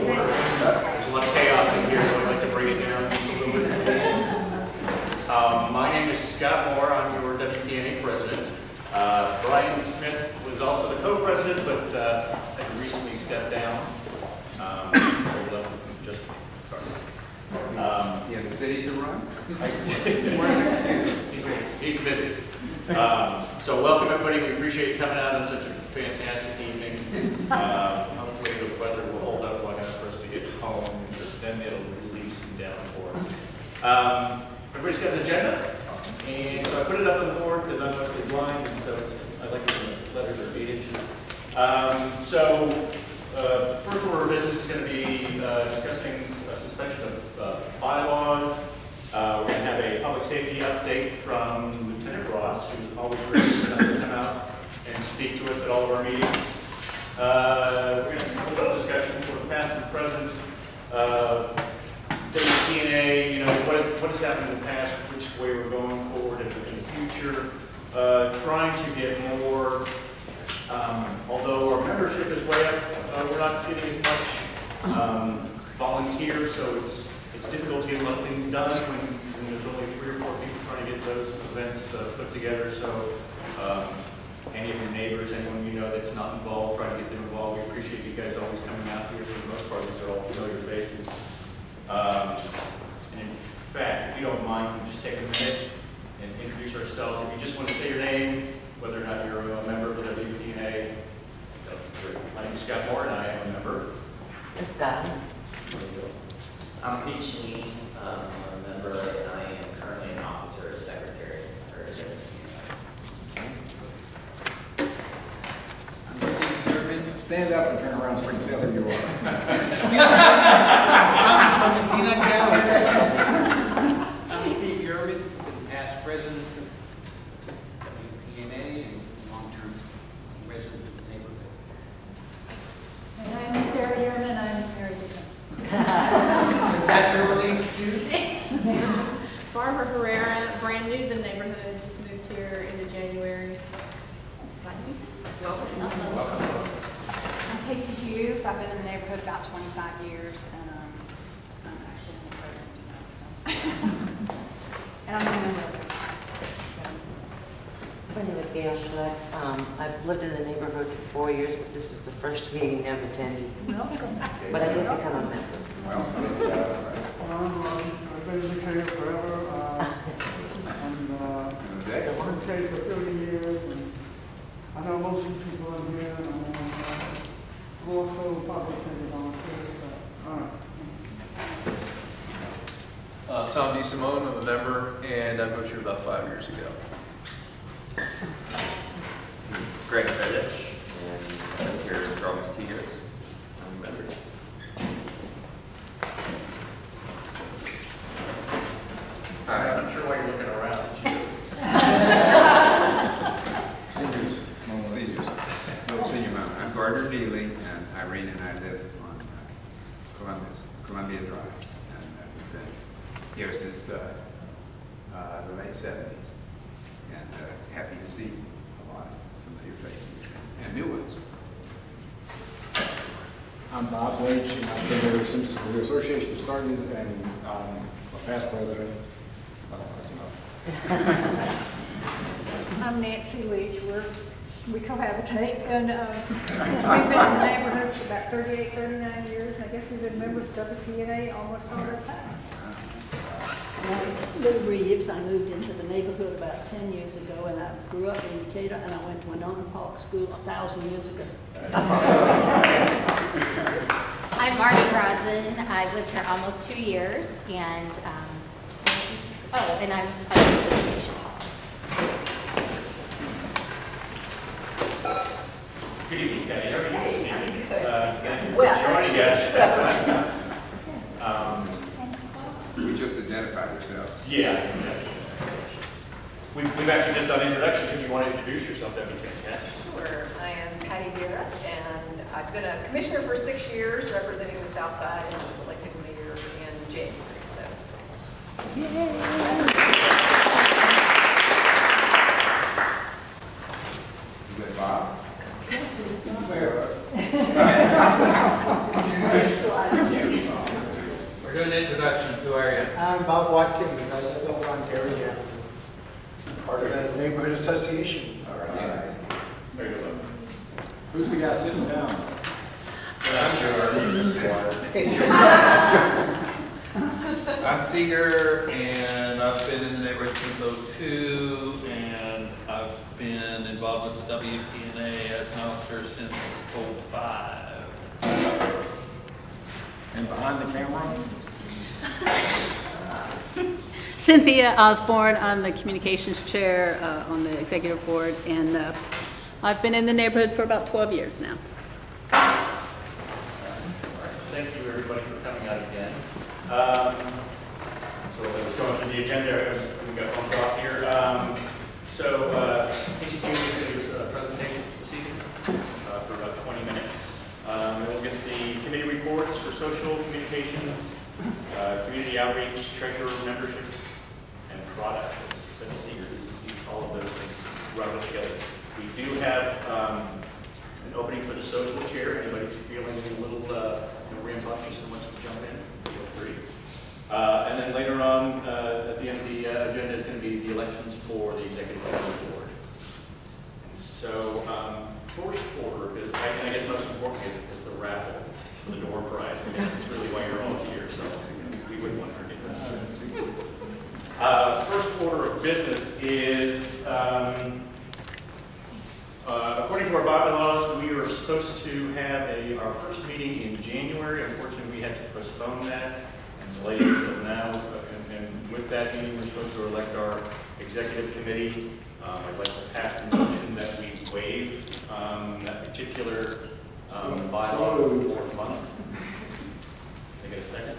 order. There's a lot of chaos in here, so I'd like to bring it down just a little bit. My name is Scott Moore. I'm your WPNA president. Brian Smith was also the co-president, but had recently stepped down. You have the city to run? He's busy. So welcome everybody. We appreciate you coming out on such a fantastic evening. Hopefully the weather will hold up long enough for us to get home, because then it'll release some downpour. Everybody's got an agenda, and so I put it up on the board because I'm mostly blind, and so I like it when the letters are 8 inches. First order of business is going to be discussing suspension of bylaws. We're going to have a public safety update from Lieutenant Ross, who's always ready to come out and speak to us at all of our meetings. We're going to have a little discussion for the past and present. WPNA, you know, what has happened in the past, which way we're going forward in the future. Trying to get more, although our membership is way up, we're not getting as much volunteers, so it's difficult to get a lot of things done when there's only 3 or 4 people trying to get those events put together. So any of your neighbors, anyone you know that's not involved, try to get them involved. We appreciate you guys always coming out here. For the most part, these are all familiar faces. And in fact, if you don't mind, we just take a minute and introduce ourselves. If you just want to say your name, whether or not you're a member of the WPNA. My name is Scott Moore, and I am a member. It's Scott. I'm Pete Sheen. I'm a member, and I am currently an officer as secretary. I'm Steve Durbin. Stand up and turn around so I can tell who you are. I'm Steve Durbin, been past president of WPNA and long-term resident of the neighborhood. And I'm Sarah Yearman. I'm married to him. Is that your only excuse? Barbara Herrera, brand new to the neighborhood, just moved here into January. Welcome. I'm Casie Hughes. I've been in the neighborhood about 25 years, and I'm actually in the program tonight. So. And I'm a member of it. My name is Gail Schleck. I've lived in the neighborhood for 4 years, but this is the first meeting I've attended. Welcome. But I did become a member. I've been in the Cape forever. I've been in the Cape for 30 years. And I know most of the people in here. I'm also public safety volunteer. All right. Tom DeSimone, I'm a member, and I moved here about 5 years ago. Greg Fedich, and I've been here for almost 2 years. I'm a member. I'm not sure why you're looking around. Seniors. No senior member. I'm Gardner Neely, and Irene and I live on Columbia Drive. And we've been here since the late 70s. And happy to see a lot of familiar faces and new ones. I'm Bob Leach, and I've been here since the association started, and a past president. That's enough. I'm Nancy Leach. We cohabitate, and we've been in the neighborhood for about 38, 39 years. And I guess we've been members of WPNA almost all the time. I'm Lou Reeves. I moved into the neighborhood about 10 years ago, and I grew up in Decatur, and I went to Winnona Public School 1,000 years ago. I'm Marty Brodson. I've lived here almost 2 years, and and I'm at the association. Good evening, Kenny. How are you this evening? Thank you for Well, joining us. You just identified yourself. Yeah. We've actually just done introductions. If you want to introduce yourself, that'd be fantastic. Sure. I am Patty Garrett, and I've been a commissioner for 6 years representing the South Side, and was elected mayor in January. So. You good, Bob? Yes, it's not. Sarah. Watkins. I live over on Darien, part of the neighborhood association. All right. Very good. Who's the guy sitting down? I'm Seeger, and I've been in the neighborhood since '02, and I've been involved with the WPNA as an officer since '05. And behind the camera? Cynthia Osborne, I'm the communications chair on the executive board, and I've been in the neighborhood for about 12 years now. Thank you, everybody, for coming out again. So let's go into the agenda. We've got one off here. Casie Hughes is going to give us a presentation this evening for about 20 minutes. Then we'll get the committee reports for social communications, community outreach, treasurer membership, and product. Let's see, all of those things run together. We do have an opening for the social chair. Anybody feeling a little rambunctious and wants to jump in, feel free. And then later on, at the end of the agenda is going to be the elections for the executive board. And so, first order of business, I guess most important is the raffle for the door prize. I guess it's really why you're all here, so we wouldn't want to forget that. First order of business is, according to our bylaws, we are supposed to have our first meeting in January. Unfortunately, we had to postpone that and delay it until now. And with that meeting, we're supposed to elect our executive committee. I'd like to pass the motion that we waive that particular bylaw for the 4th month. Can I get a second?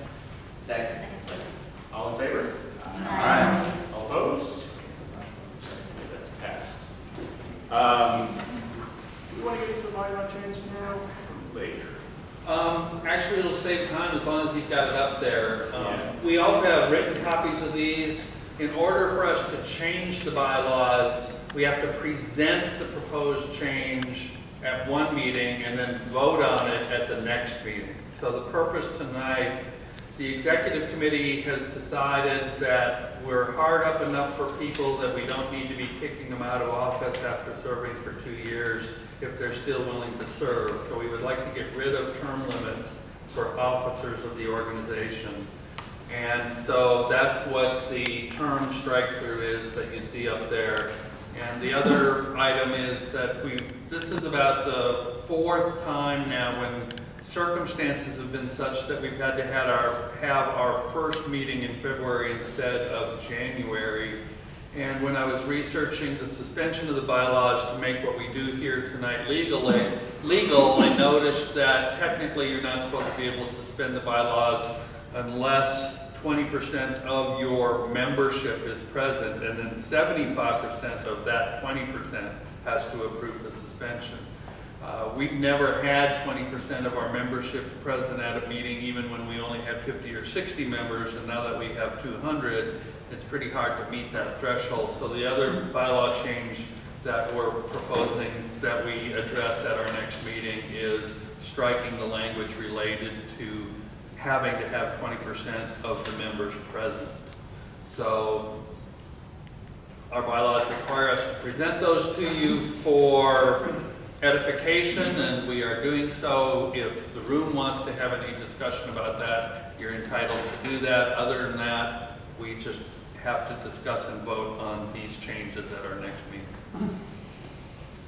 Second. All in favor? Aye. All opposed? That's passed. We want to get into the bylaw change now or later? Actually, it'll save time as long as you've got it up there. We also have written copies of these. In order for us to change the bylaws, we have to present the proposed change at one meeting and then vote on it at the next meeting. So the purpose tonight, the executive committee has decided that we're hard up enough for people that we don't need to be kicking them out of office after serving for 2 years if they're still willing to serve. So we would like to get rid of term limits for officers of the organization. And so that's what the term strike-through is that you see up there. And the other item is that this is about the 4th time now when circumstances have been such that we've had to have our first meeting in February instead of January. And when I was researching the suspension of the bylaws to make what we do here tonight legal, I noticed that technically you're not supposed to be able to suspend the bylaws unless 20% of your membership is present, and then 75% of that 20% has to approve the suspension. We've never had 20% of our membership present at a meeting, even when we only had 50 or 60 members, and now that we have 200, it's pretty hard to meet that threshold. So the other bylaw change that we're proposing that we address at our next meeting is striking the language related to having to have 20% of the members present. So our bylaws require us to present those to you for edification, and we are doing so. If the room wants to have any discussion about that, you're entitled to do that. Other than that, we just have to discuss and vote on these changes at our next meeting.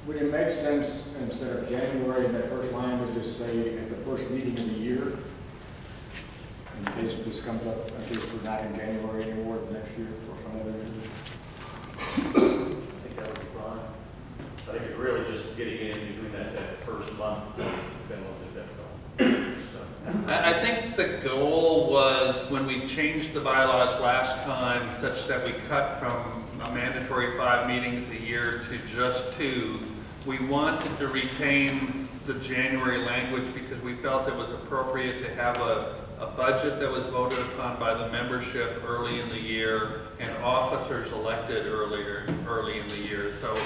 Would it make sense, instead of January, in that first line, to just say at the first meeting of the year? In case this comes up, in case we're not in January anymore next year for some other reason? I think that would be fine. I think it's really just getting in between that first month, then we'll do that. I think the goal was when we changed the bylaws last time such that we cut from a mandatory 5 meetings a year to just 2, we wanted to retain the January language because we felt it was appropriate to have a budget that was voted upon by the membership early in the year and officers elected early in the year. So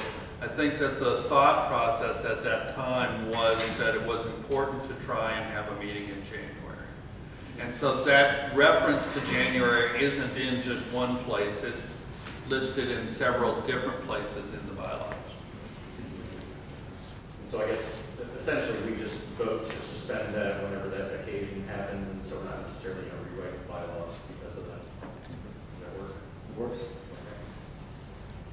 I think that the thought process at that time was that it was important to try and have a meeting in January. And so that reference to January isn't in just one place, it's listed in several different places in the bylaws. So I guess essentially we just vote to suspend that whenever that occasion happens, and so we're not necessarily going to rewrite the bylaws because of that. Does that work? It works.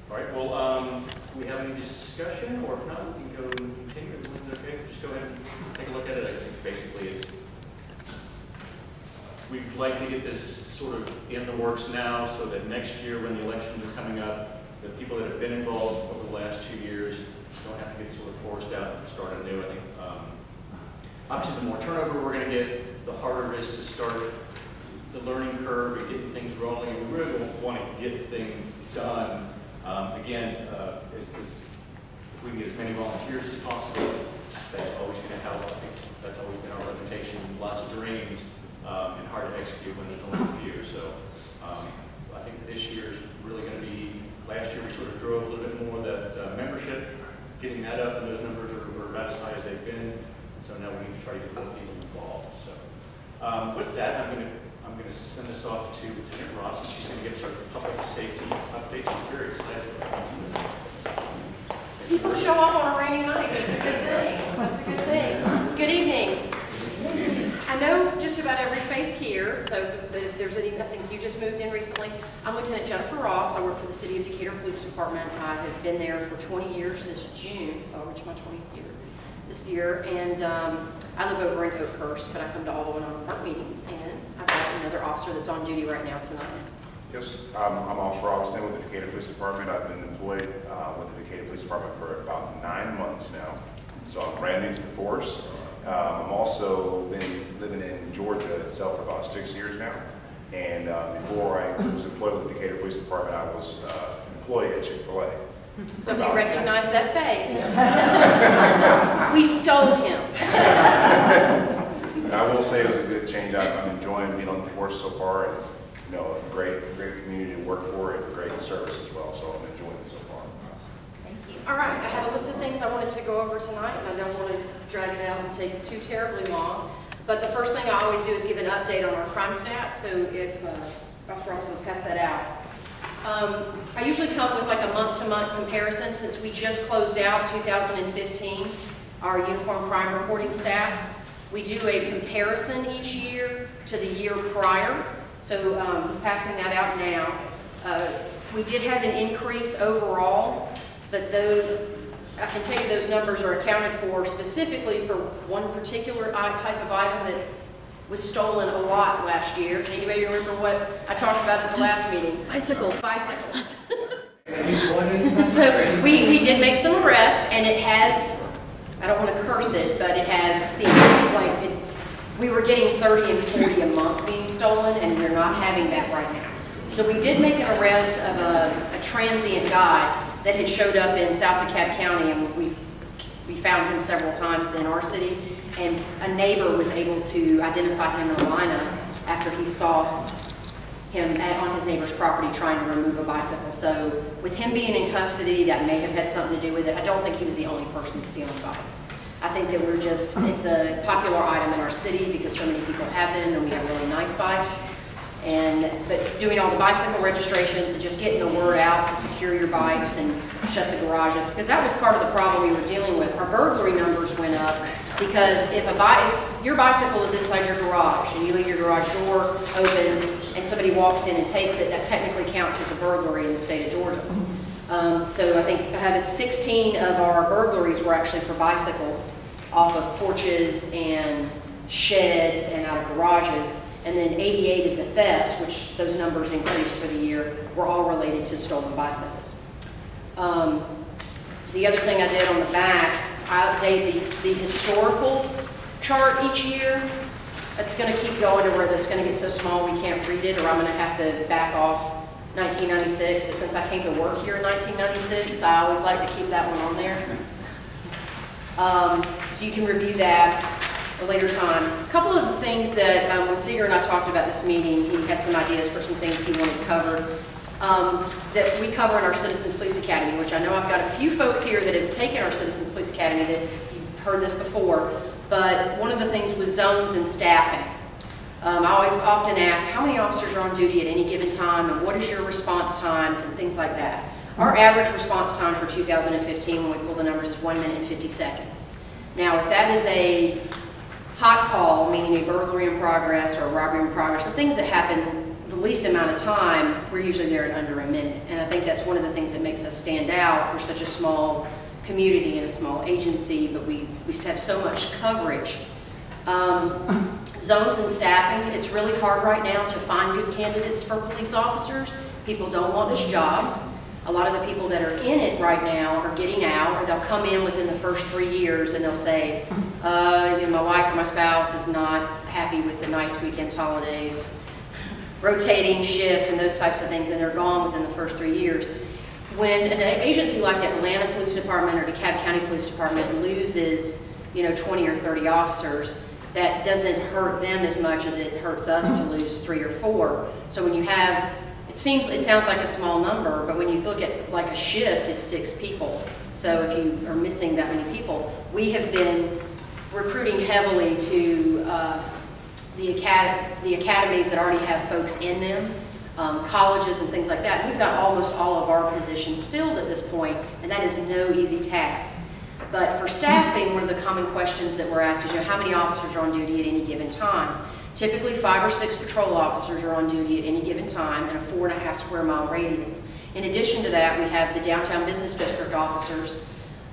All right, well, do we have any discussion, or if not, we can go and continue. If it's okay, just go ahead and take a look at it. I think basically it's, we'd like to get this sort of in the works now so that next year when the elections are coming up, the people that have been involved over the last 2 years don't have to get sort of forced out and start anew. I think obviously the more turnover we're going to get, the harder it is to start the learning curve and getting things rolling. And we really want to get things done. Again, if we can get as many volunteers as possible, that's always going to help. I think that's always been our reputation. Lots of dreams and hard to execute when there's only a few. So I think this year's really going to be, last year we sort of drove a little bit more that membership, getting that up, and those numbers are about as high as they've been. So now we need to try to get more people involved. So with that, I'm going to send this off to Lieutenant Ross, and she's going to give us our public safety update. She's very excited about this. People show up on a rainy night. That's a good thing. That's a good thing. Good evening. I know just about every face here, so if there's any, I think you just moved in recently. I'm Lieutenant Jennifer Ross. I work for the City of Decatur Police Department. I have been there for 20 years this June, so I'll reach my 20th year this year. And I live over in Oakhurst, but I come to all the Winnona Park meetings, and I've got another officer that's on duty right now tonight. Yes, I'm Officer Robinson with the Decatur Police Department. I've been employed with the Decatur Police Department for about 9 months now, so I'm brand new to the force. I'm also been living in Georgia itself for about 6 years now, and before I was employed with the Decatur Police Department, I was employed at Chick-fil-A. So if you recognize that face, we stole him. And I will say it was a good change. I'm enjoying being on the force so far, and you know, a great community to work for, and great service as well. So I'm enjoying it so far. Thank you. All right, I have a list of things I wanted to go over tonight, and I don't want to drag it out and take it too terribly long. But the first thing I always do is give an update on our crime stats. So if Officer Ross will pass that out. I usually come with like a month-to-month comparison since we just closed out 2015, our uniform crime reporting stats. We do a comparison each year to the year prior. So he's passing that out now. We did have an increase overall, but those, I can tell you those numbers are accounted for specifically for one particular type of item that was stolen a lot last year. Can anybody remember what I talked about at the last meeting? Bicycles. Bicycles. So we did make some arrests, and it has, I don't want to curse it, but it has ceased. Like we were getting 30 and 40 a month being stolen, and we're not having that right now. So we did make an arrest of a transient guy that had showed up in South DeKalb County, and we found him several times in our city. And a neighbor was able to identify him in a lineup after he saw him on his neighbor's property trying to remove a bicycle. So with him being in custody, that may have had something to do with it. I don't think he was the only person stealing bikes. I think that we're just, it's a popular item in our city because so many people have them, and we have really nice bikes. But doing all the bicycle registrations and just getting the word out to secure your bikes and shut the garages, because that was part of the problem we were dealing with. Our burglary numbers went up because if your bicycle is inside your garage and you leave your garage door open and somebody walks in and takes it, that technically counts as a burglary in the state of Georgia. So I think 16 of our burglaries were actually for bicycles off of porches and sheds and out of garages. And then 88 of the thefts, which those numbers increased for the year, were all related to stolen bicycles. The other thing I did on the back, I update the historical chart each year. It's going to keep going to where it's going to get so small we can't read it, or I'm going to have to back off 1996. But since I came to work here in 1996, I always like to keep that one on there. So you can review that a later time. A couple of the things that when Seeger and I talked about this meeting, he had some ideas for some things he wanted covered that we cover in our Citizens Police Academy, which I know I've got a few folks here that have taken our Citizens Police Academy that you've heard this before, but one of the things was zones and staffing. I always often ask, how many officers are on duty at any given time, and what is your response times, and things like that. Our average response time for 2015, when we pull the numbers, is 1 minute and 50 seconds. Now, if that is a hot call, meaning a burglary in progress or a robbery in progress, the things that happen the least amount of time, we're usually there in under a minute. And I think that's one of the things that makes us stand out. We're such a small community and a small agency, but we have so much coverage. Zones and staffing, it's really hard right now to find good candidates for police officers. People don't want this job. A lot of the people that are in it right now are getting out, or they'll come in within the first 3 years and they'll say, my wife or my spouse is not happy with the nights, weekends, holidays, rotating shifts and those types of things, and they're gone within the first 3 years. When an agency like the Atlanta Police Department or DeKalb County Police Department loses, 20 or 30 officers, that doesn't hurt them as much as it hurts us to lose 3 or 4. So when you have, it sounds like a small number, but when you look at like a shift is 6 people. So if you are missing that many people, we have been recruiting heavily to the academies that already have folks in them, colleges and things like that. And we've got almost all of our positions filled at this point, and that is no easy task. But for staffing, one of the common questions that we're asked is, how many officers are on duty at any given time? Typically 5 or 6 patrol officers are on duty at any given time in a 4.5 square mile radius. In addition to that, we have the downtown business district officers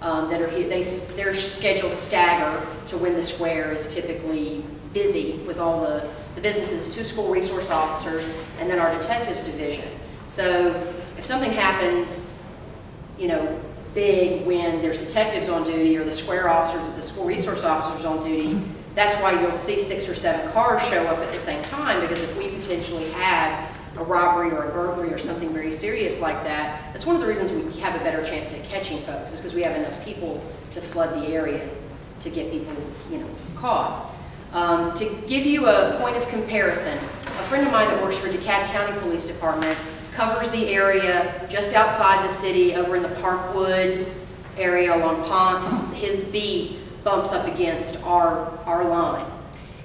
that are here. Their schedules stagger to when the square is typically busy with all the businesses, 2 school resource officers, and then our detectives division. So if something happens, big when there's detectives on duty or the square officers or the school resource officers on duty, that's why you'll see 6 or 7 cars show up at the same time, because if we potentially have a robbery or a burglary or something very serious like that, that's one of the reasons we have a better chance at catching folks, is because we have enough people to flood the area to get people, caught. To give you a point of comparison, a friend of mine that works for DeKalb County Police Department covers the area just outside the city over in the Parkwood area along Ponce. His beat bumps up against our line.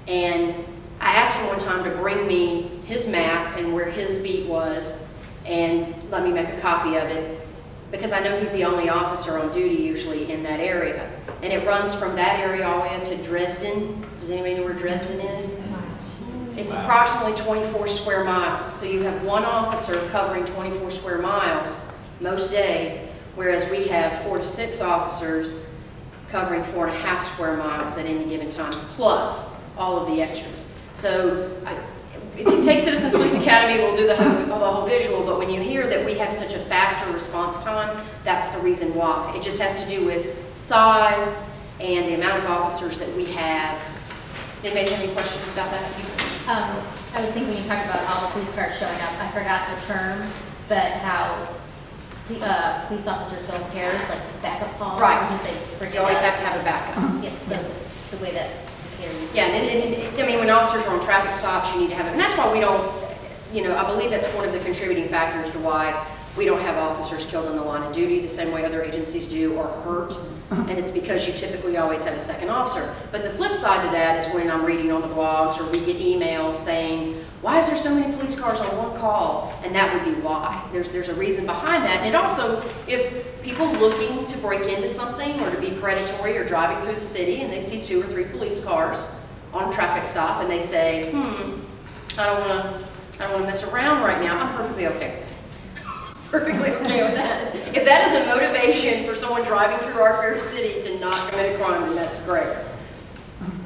And I asked him one time to bring me his map and where his beat was and let me make a copy of it, because I know he's the only officer on duty usually in that area. And it runs from that area all the way up to Dresden. Does anybody know where Dresden is? It's approximately 24 square miles. So you have one officer covering 24 square miles most days, whereas we have 4 to 6 officers covering 4.5 square miles at any given time, plus all of the extras. So if you take Citizens Police Academy, we'll do the whole visual, but when you hear that we have such a faster response time, that's the reason why. It just has to do with size and the amount of officers that we have. Did anybody have any questions about that? I was thinking when you talked about all the police cars showing up, I forgot the term, but how police officers don't care, like backup calls. Right. You always have to have a backup. Yeah, so it's the way that the carriers. Yeah, and I mean, when officers are on traffic stops, you need to have it. And that's why we don't, I believe that's one of the contributing factors to why we don't have officers killed in the line of duty the same way other agencies do, or hurt. And it's because you typically always have a second officer. But the flip side to that is when I'm reading on the blogs or we get emails saying, why is there so many police cars on one call? And that would be why. There's a reason behind that. And also, if people looking to break into something or to be predatory or driving through the city and they see 2 or 3 police cars on a traffic stop and they say, I don't want to mess around right now, I'm perfectly okay with that. Perfectly okay with that. If that is a motivation for someone driving through our fair city to not commit a crime, then that's great.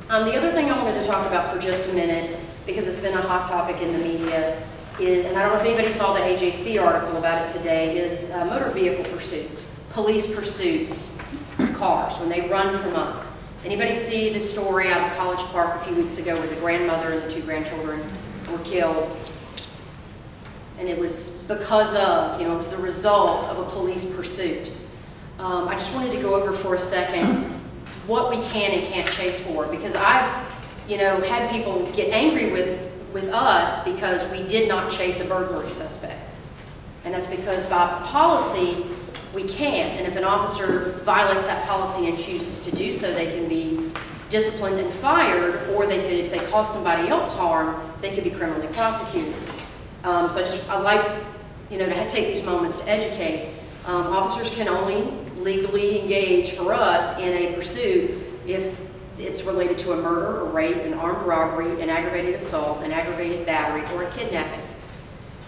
The other thing I wanted to talk about for just a minute, because it's been a hot topic in the media, is, and I don't know if anybody saw the AJC article about it today, is motor vehicle pursuits, police pursuits of cars when they run from us. Anybody see the story out of College Park a few weeks ago where the grandmother and the 2 grandchildren were killed? And it was because of, it was the result of a police pursuit. I just wanted to go over for a second what we can and can't chase for, because I've, had people get angry with us because we did not chase a burglary suspect. And that's because by policy, we can't. And if an officer violates that policy and chooses to do so, they can be disciplined and fired, or they could, if they cause somebody else harm, they could be criminally prosecuted. So I like, to take these moments to educate. Officers can only legally engage for us in a pursuit if it's related to a murder, a rape, an armed robbery, an aggravated assault, an aggravated battery, or a kidnapping.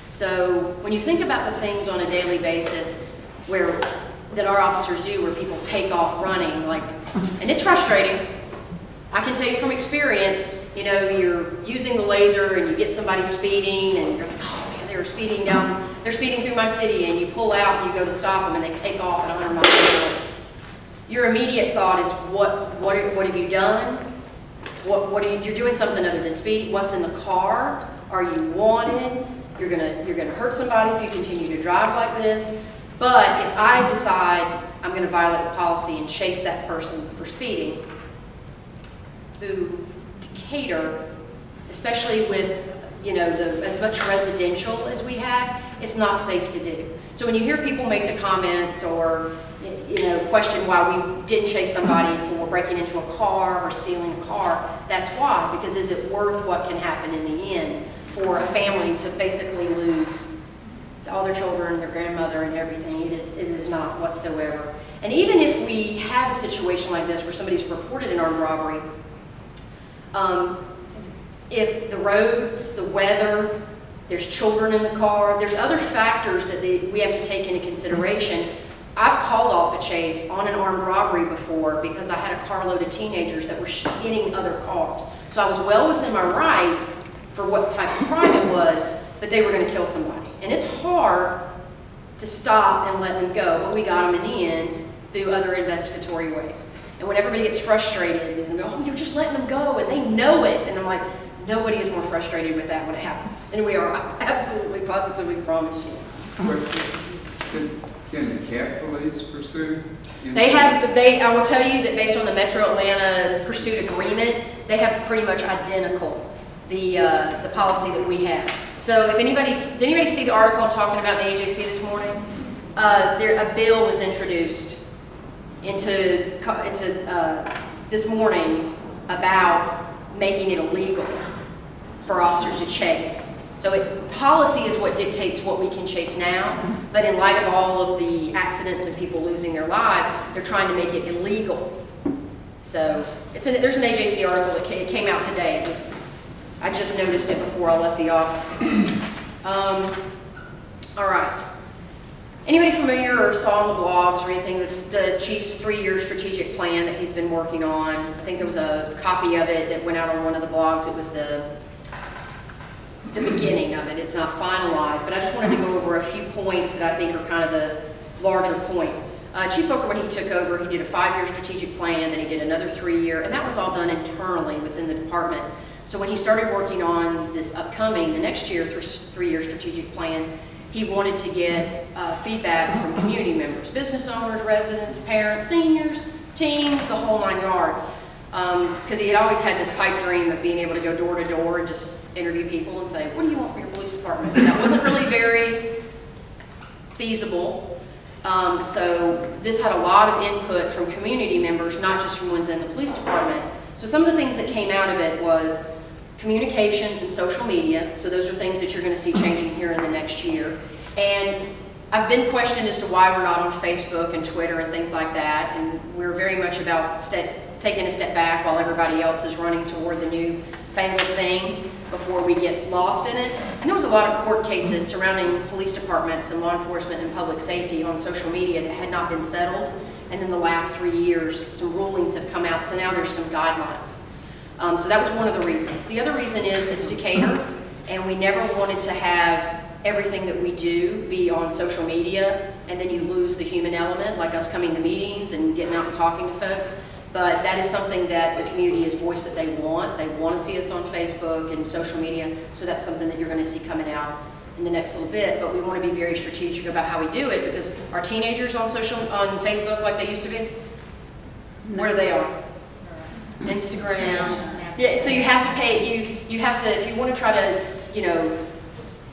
So when you think about the things on a daily basis that our officers do, where people take off running, and it's frustrating. I can tell you from experience, you're using the laser and you get somebody speeding and you're like, oh man, they're speeding through my city, and you pull out and you go to stop them and they take off at 100 miles an hour. Your immediate thought is, what have you done? You're doing something other than speed. What's in the car? Are you wanted? You're gonna hurt somebody if you continue to drive like this. But if I decide I'm going to violate the policy and chase that person for speeding, through Decatur, especially with as much residential as we have, it's not safe to do. So when you hear people make the comments or question why we didn't chase somebody for breaking into a car or stealing a car, that's why. Because is it worth what can happen in the end for a family to basically lose all their children, their grandmother, and everything? It is not whatsoever. And even if we have a situation like this where somebody's reported an armed robbery, if the roads, the weather, there's children in the car, there's other factors that we have to take into consideration. I've called off a chase on an armed robbery before because I had a carload of teenagers that were hitting other cars. So I was well within my right for what type of crime it was, but they were going to kill somebody. And it's hard to stop and let them go, but we got them in the end through other investigatory ways. And when everybody gets frustrated and they go, oh, you're just letting them go, and they know it, and I'm like, nobody is more frustrated with that when it happens. And we are, absolutely, positively promise you. Can the Cat Police pursue? I will tell you that based on the Metro Atlanta pursuit agreement, they have pretty much identical the policy that we have. So if did anybody see the article I'm talking about in the AJC this morning? A bill was introduced into this morning about making it illegal for officers to chase. So policy is what dictates what we can chase now, but in light of all of the accidents and people losing their lives, they're trying to make it illegal. So there's an AJC article that came out today. I just noticed it before I left the office. All right. Anybody familiar or saw on the blogs or anything, the Chief's 3-year strategic plan that he's been working on? I think there was a copy of it that went out on one of the blogs. It was the beginning of it. It's not finalized, but I just wanted to go over a few points that I think are kind of the larger points. Chief Booker, when he took over, he did a 5-year strategic plan, then he did another 3-year, and that was all done internally within the department. So when he started working on this the next year, 3-year strategic plan, he wanted to get feedback from community members, business owners, residents, parents, seniors, teens, the whole 9 yards. Because he had always had this pipe dream of being able to go door to door and just interview people and say, what do you want from your police department? And that wasn't really very feasible. So this had a lot of input from community members, not just from within the police department. So some of the things that came out of it was communications and social media. So those are things that you're going to see changing here in the next year. And I've been questioned as to why we're not on Facebook and Twitter and things like that. And we're very much about taking a step back while everybody else is running toward the new fangled thing before we get lost in it. And there was a lot of court cases surrounding police departments and law enforcement and public safety on social media that had not been settled. And in the last 3 years, some rulings have come out, so now there's some guidelines. So that was one of the reasons. The other reason is it's Decatur, and we never wanted to have everything that we do be on social media, and then you lose the human element, like us coming to meetings and getting out and talking to folks. But that is something that the community has voiced that they want. They want to see us on Facebook and social media, so that's something that you're going to see coming out in the next little bit. But we want to be very strategic about how we do it, because our teenagers on Facebook like they used to be, where are they on? Instagram. Yeah, so you have to pay, you have to, if you want to try to,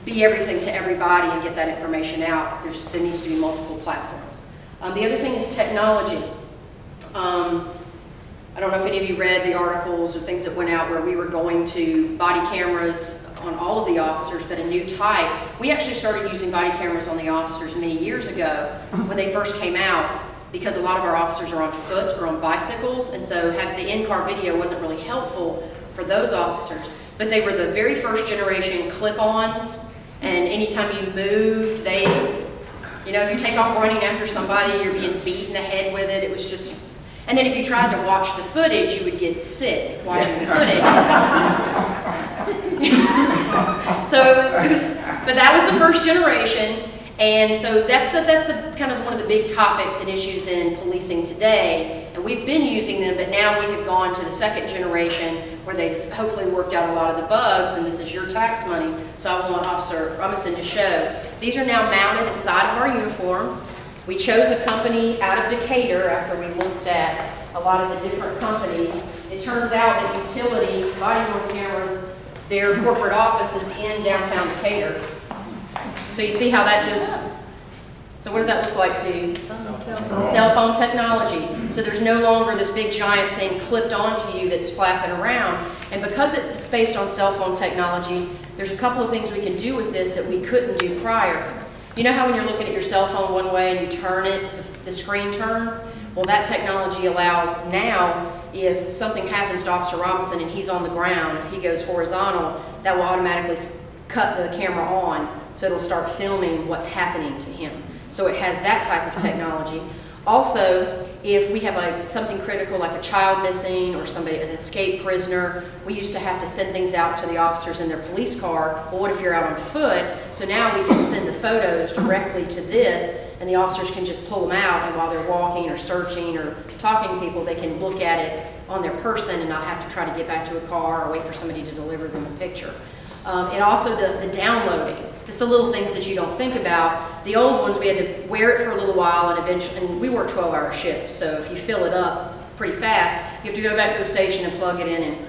be everything to everybody and get that information out, there needs to be multiple platforms. The other thing is technology. I don't know if any of you read the articles or things that went out where we were going to body cameras on all of the officers, but a new type. We actually started using body cameras on the officers many years ago when they first came out, because a lot of our officers are on foot or on bicycles, and so the in-car video wasn't really helpful for those officers. But they were the very first generation clip-ons, and anytime you moved, they, you know, if you take off running after somebody, you're being beat in the head with it. It was just, and then if you tried to watch the footage, you would get sick watching the footage. So it was, but that was the first generation. And so that's the kind of one of the big topics and issues in policing today. And we've been using them, but now we have gone to the second generation where they've hopefully worked out a lot of the bugs, and this is your tax money. So I want Officer Robinson to show. These are now mounted inside of our uniforms. We chose a company out of Decatur after we looked at a lot of the different companies. It turns out that utility body-worn cameras, their corporate office is in downtown Decatur. So you see how that just, so what does that look like to you? Cell phone technology. So there's no longer this big giant thing clipped onto you that's flapping around. And because it's based on cell phone technology, there's a couple of things we can do with this that we couldn't do prior. You know how when you're looking at your cell phone one way and you turn it, the screen turns? Well, that technology allows now, if something happens to Officer Robinson and he's on the ground, if he goes horizontal, that will automatically cut the camera on, so it'll start filming what's happening to him. So it has that type of technology. Also, if we have something critical like a child missing or somebody, an escaped prisoner, we used to have to send things out to the officers in their police car. Well, what if you're out on foot? So now we can send the photos directly to this, and the officers can just pull them out, and while they're walking or searching or talking to people, they can look at it on their person and not have to try to get back to a car or wait for somebody to deliver them a picture. And also the downloading. Just the little things that you don't think about. The old ones, we had to wear it for a little while, and eventually, and we work 12-hour shifts, so if you fill it up pretty fast, you have to go back to the station and plug it in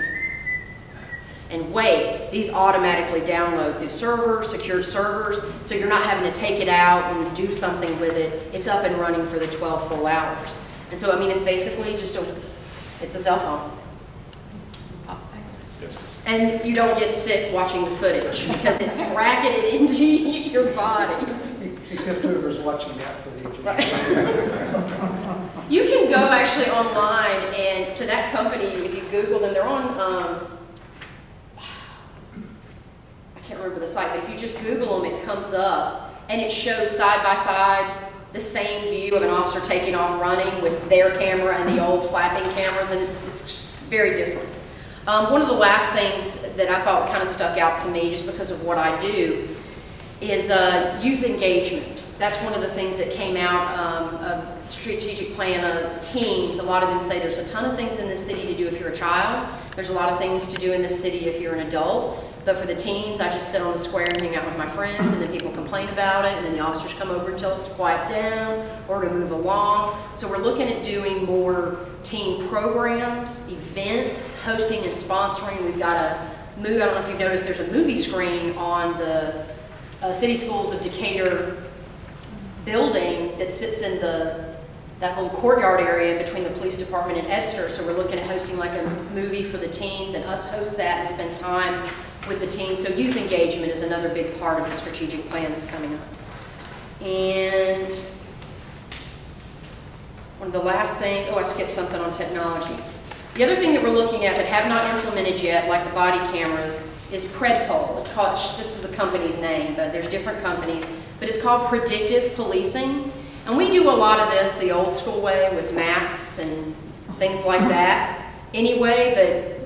and wait. These automatically download through servers, secured servers, so you're not having to take it out and do something with it. It's up and running for the 12 full hours. And so, I mean, it's basically just it's a cell phone. Yes. And you don't get sick watching the footage because it's bracketed into your body. Except whoever's watching that footage. Right. You can go actually online and to that company, if you Google them, they're on, I can't remember the site, but if you just Google them, it comes up and it shows side by side the same view of an officer taking off running with their camera and the old flapping cameras, and it's very different. One of the last things that I thought kind of stuck out to me, just because of what I do, is youth engagement. That's one of the things that came out of strategic plan of teens. A lot of them say there's a ton of things in this city to do if you're a child. There's a lot of things to do in this city if you're an adult. But for the teens, I just sit on the square and hang out with my friends, and then people complain about it, and then the officers come over and tell us to quiet down or to move along. So we're looking at doing more teen programs, events, hosting and sponsoring. We've got a movie, I don't know if you've noticed, there's a movie screen on the City Schools of Decatur building that sits in that little courtyard area between the police department and Ebster. So we're looking at hosting like a movie for the teens and us host that and spend time with the teens. So youth engagement is another big part of the strategic plan that's coming up. And one of the last things, oh, I skipped something on technology. The other thing that we're looking at but have not implemented yet, like the body cameras, is PredPol. It's called, this is the company's name, but there's different companies, but it's called predictive policing. And we do a lot of this the old school way with maps and things like that anyway, but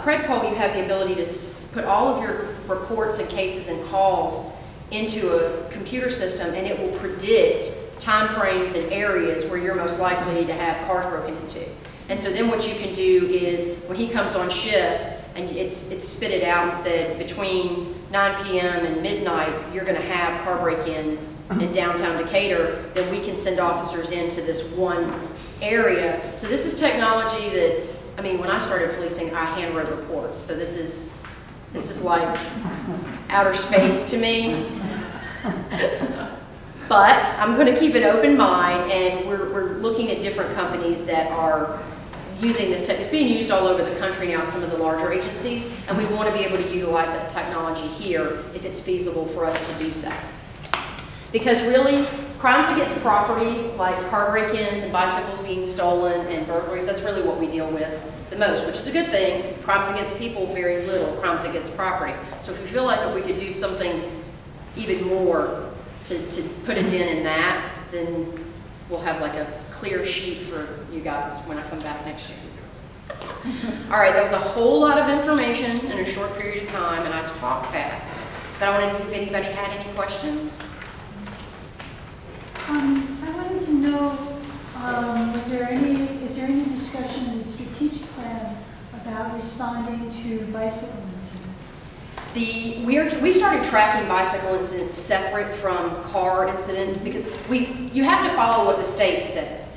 PredPol, you have the ability to put all of your reports and cases and calls into a computer system, and it will predict time frames and areas where you're most likely to have cars broken into. And so then what you can do is when he comes on shift and it's spit it out and said between 9 p.m. and midnight you're going to have car break-ins in downtown Decatur, then we can send officers into this one area. So this is technology that's, I mean, when I started policing, I handwrote reports. So this is like outer space to me. But I'm going to keep an open mind, and we're looking at different companies that are using this tech. It's being used all over the country now, some of the larger agencies, and we want to be able to utilize that technology here if it's feasible for us to do so. Because really, crimes against property, like car break-ins and bicycles being stolen and burglaries, that's really what we deal with the most, which is a good thing. Crimes against people, very little. Crimes against property. So if we feel like if we could do something even more to put a dent in that, then we'll have like a clear sheet for you guys when I come back next year. All right, that was a whole lot of information in a short period of time, and I talk fast. But I wanted to see if anybody had any questions. I wanted to know, is there any discussion in the strategic plan about responding to bicycle incidents? We started tracking bicycle incidents separate from car incidents because you have to follow what the state says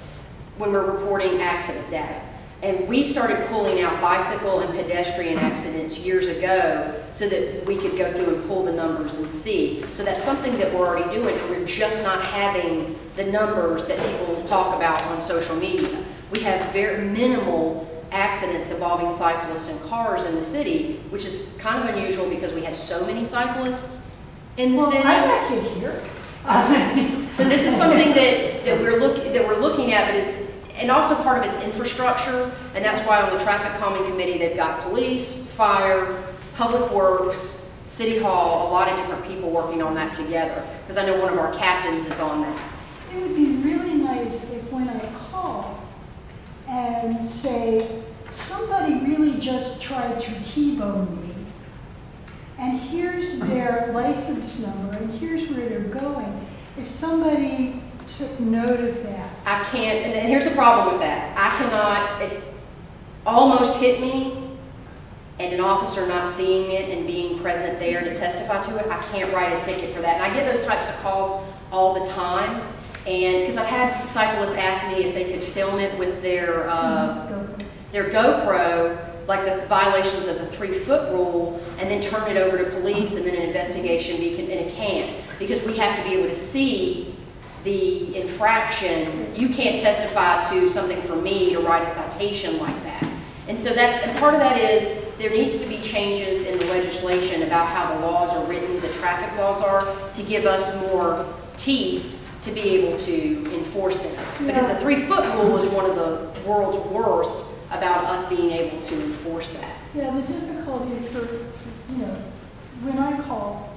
when we're reporting accident data. And we started pulling out bicycle and pedestrian accidents years ago so that we could go through and pull the numbers and see. So that's something that we're already doing, and we're just not having the numbers that people talk about on social media. We have very minimal accidents involving cyclists and cars in the city, which is kind of unusual because we have so many cyclists in the city. I'm not here. So this is something that we're looking at, but is, and also part of its infrastructure, and that's why on the traffic calming committee they've got police, fire, public works, city hall, a lot of different people working on that together, because I know one of our captains is on that. It would be really nice if when I call and say, somebody really just tried to T-bone me, and here's their license number, and here's where they're going. If somebody took note of that. I can't, and here's the problem with that. I cannot, it almost hit me, and an officer not seeing it and being present there to testify to it, I can't write a ticket for that. And I get those types of calls all the time, and because I've had cyclists ask me if they could film it with their GoPro, like the violations of the 3-foot rule, and then turn it over to police and then an investigation, and it can't. Because we have to be able to see the infraction. You can't testify to something for me to write a citation like that. And so and part of that is there needs to be changes in the legislation about how the laws are written, the traffic laws are, to give us more teeth to be able to enforce them. Because the 3-foot rule is one of the world's worst about us being able to enforce that. Yeah, the difficulty for, when I call,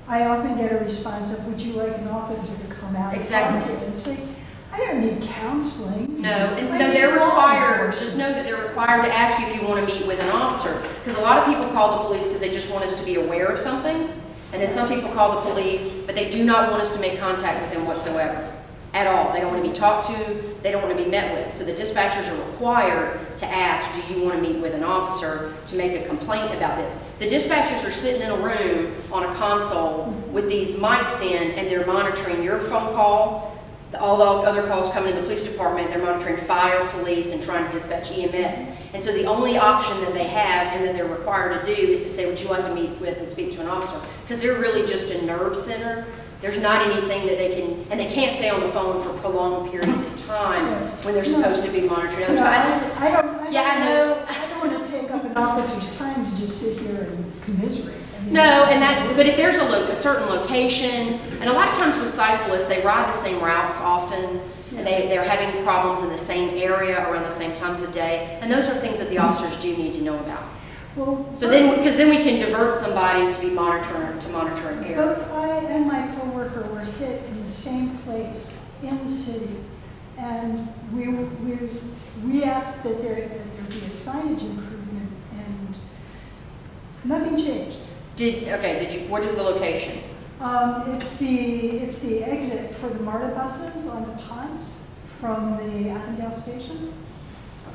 I often get a response of, would you like an officer to come out and talk to you? And say, I don't need counseling. No, they're required, just know that they're required to ask you if you want to meet with an officer. Because a lot of people call the police because they just want us to be aware of something. And then some people call the police, but they do not want us to make contact with them whatsoever. At all. They don't want to be talked to, they don't want to be met with. So the dispatchers are required to ask, do you want to meet with an officer to make a complaint about this? The dispatchers are sitting in a room on a console with these mics in, and they're monitoring your phone call, all the other calls coming in the police department, they're monitoring fire, police, and trying to dispatch EMS. And so the only option that they have and that they're required to do is to say, would you like to meet with and speak to an officer? Because they're really just a nerve center. There's not anything that they can, and they can't stay on the phone for prolonged periods of time when they're supposed to be monitoring others. I don't want to take up an officer's time to just sit here and commiserate. But if there's a certain location, and a lot of times with cyclists, they ride the same routes often, and they're having problems in the same area around the same times of day, and those are things that the officers do need to know about. So because then we can divert somebody to be monitor an area. Both I and my coworker were hit in the same place in the city, and we asked that there be a signage improvement, and nothing changed. What is the location? It's the exit for the MARTA buses on the Ponce from the Avondale station.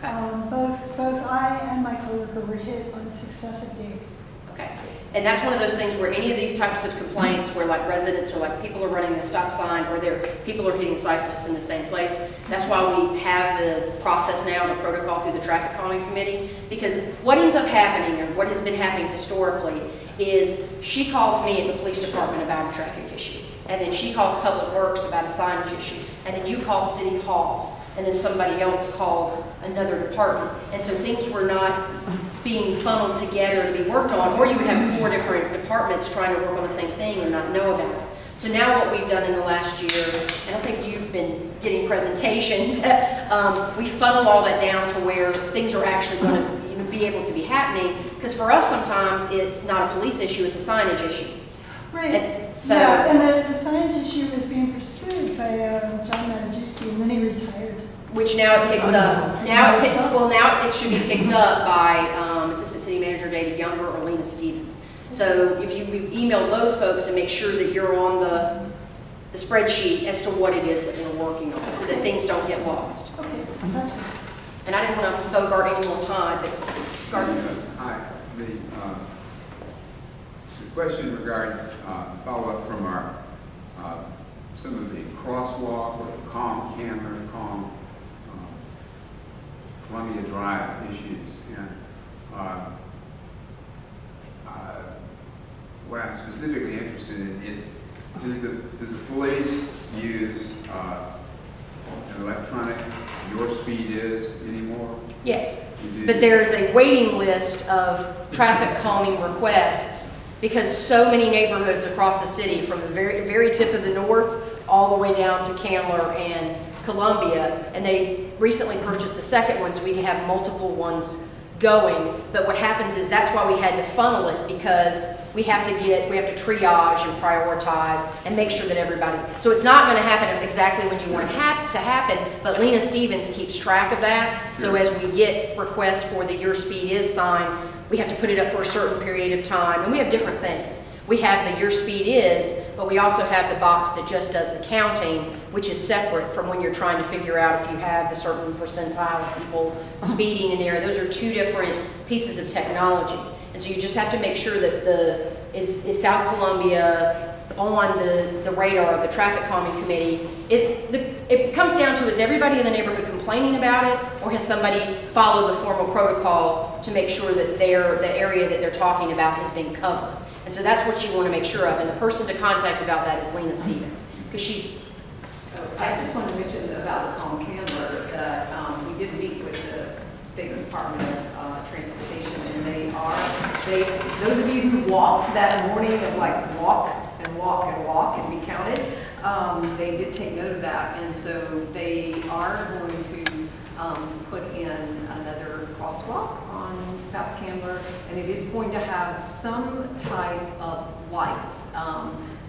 Both I and my coworker were hit on successive days. Okay, and that's one of those things where any of these types of complaints where like residents or like people are running the stop sign or people are hitting cyclists in the same place, that's why we have the process now, the protocol through the traffic calming committee, because what ends up happening or what has been happening historically is she calls me at the police department about a traffic issue, and then she calls public works about a signage issue, and then you call city hall. and then somebody else calls another department. And so things were not being funneled together to be worked on, or you would have 4 different departments trying to work on the same thing and not know about it. So now what we've done in the last year, and I think you've been getting presentations, we funnel all that down to where things are actually going to be able to be happening. Because for us, sometimes it's not a police issue, it's a signage issue. Right. And so, yeah, and the signage issue is being pursued by John Matajuski, and then he retired. Which now it picks up. Now it should be picked up by Assistant City Manager David Younger or Lena Stevens. So if you email those folks and make sure that you're on the spreadsheet as to what it is that we're working on, so that things don't get lost. Okay, and I didn't want to bogart any more time, but Gardner. Hi. The question regards follow-up from our some of the crosswalk or the calm camera, calm Columbia Drive issues. And what I'm specifically interested in is, do the police use an electronic your speed is anymore? Yes, but there's a waiting list of traffic calming requests because so many neighborhoods across the city, from the very tip of the north all the way down to Candler and Columbia, and they recently purchased a second one so we can have multiple ones going. But what happens is that's why we had to funnel it, because we have to triage and prioritize and make sure that everybody, so it's not going to happen exactly when you want it to happen, but Lena Stevens keeps track of that. So as we get requests for the Your Speed Is sign, we have to put it up for a certain period of time, and we have different things. We have the Your Speed Is, but we also have the box that just does the counting, which is separate from when you're trying to figure out if you have the certain percentile of people speeding in the area. Those are 2 different pieces of technology. And so you just have to make sure that is South Columbia on the radar of the traffic calming committee. It comes down to, is everybody in the neighborhood complaining about it, or has somebody followed the formal protocol to make sure that the area that they're talking about has been covered? And so that's what you want to make sure of. And the person to contact about that is Lena Stevens, because she's... I just want to mention about the calm camera that we did meet with the State Department of Transportation, and those of you who walked that morning of like walk and walk and walk and be counted, they did take note of that, and so they are going to put in another crosswalk on South Candler, and it is going to have some type of lights.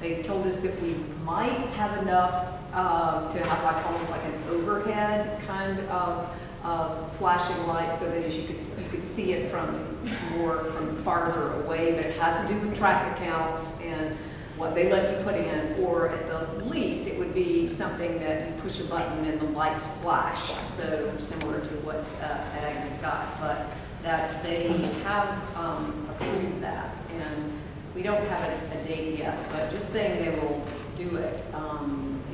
They told us that we might have enough to have like almost like an overhead kind of flashing light, so that as you could see it from farther away, but it has to do with traffic counts and what they let you put in, or at the least it would be something that you push a button and the lights flash, so similar to what's at Agnes Scott, but that they have approved that, and we don't have a date yet, but just saying they will do it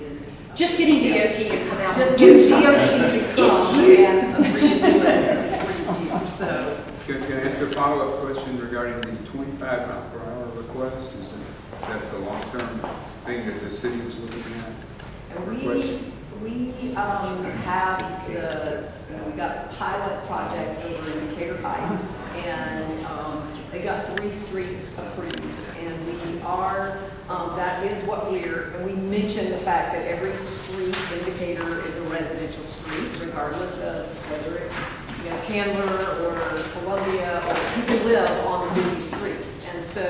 is... Just getting DOT to come out. Just getting DOT to come and agree to do it is pretty huge, so... Can I ask a follow-up question regarding the 25 mile per hour request? That's a long-term thing that the city was looking at? We have we got a pilot project over in Decatur Heights, and they got 3 streets approved, and we are, that is what and we mentioned the fact that every street in Decatur is a residential street, regardless of whether it's Candler or Columbia, or people live on the busy streets, and so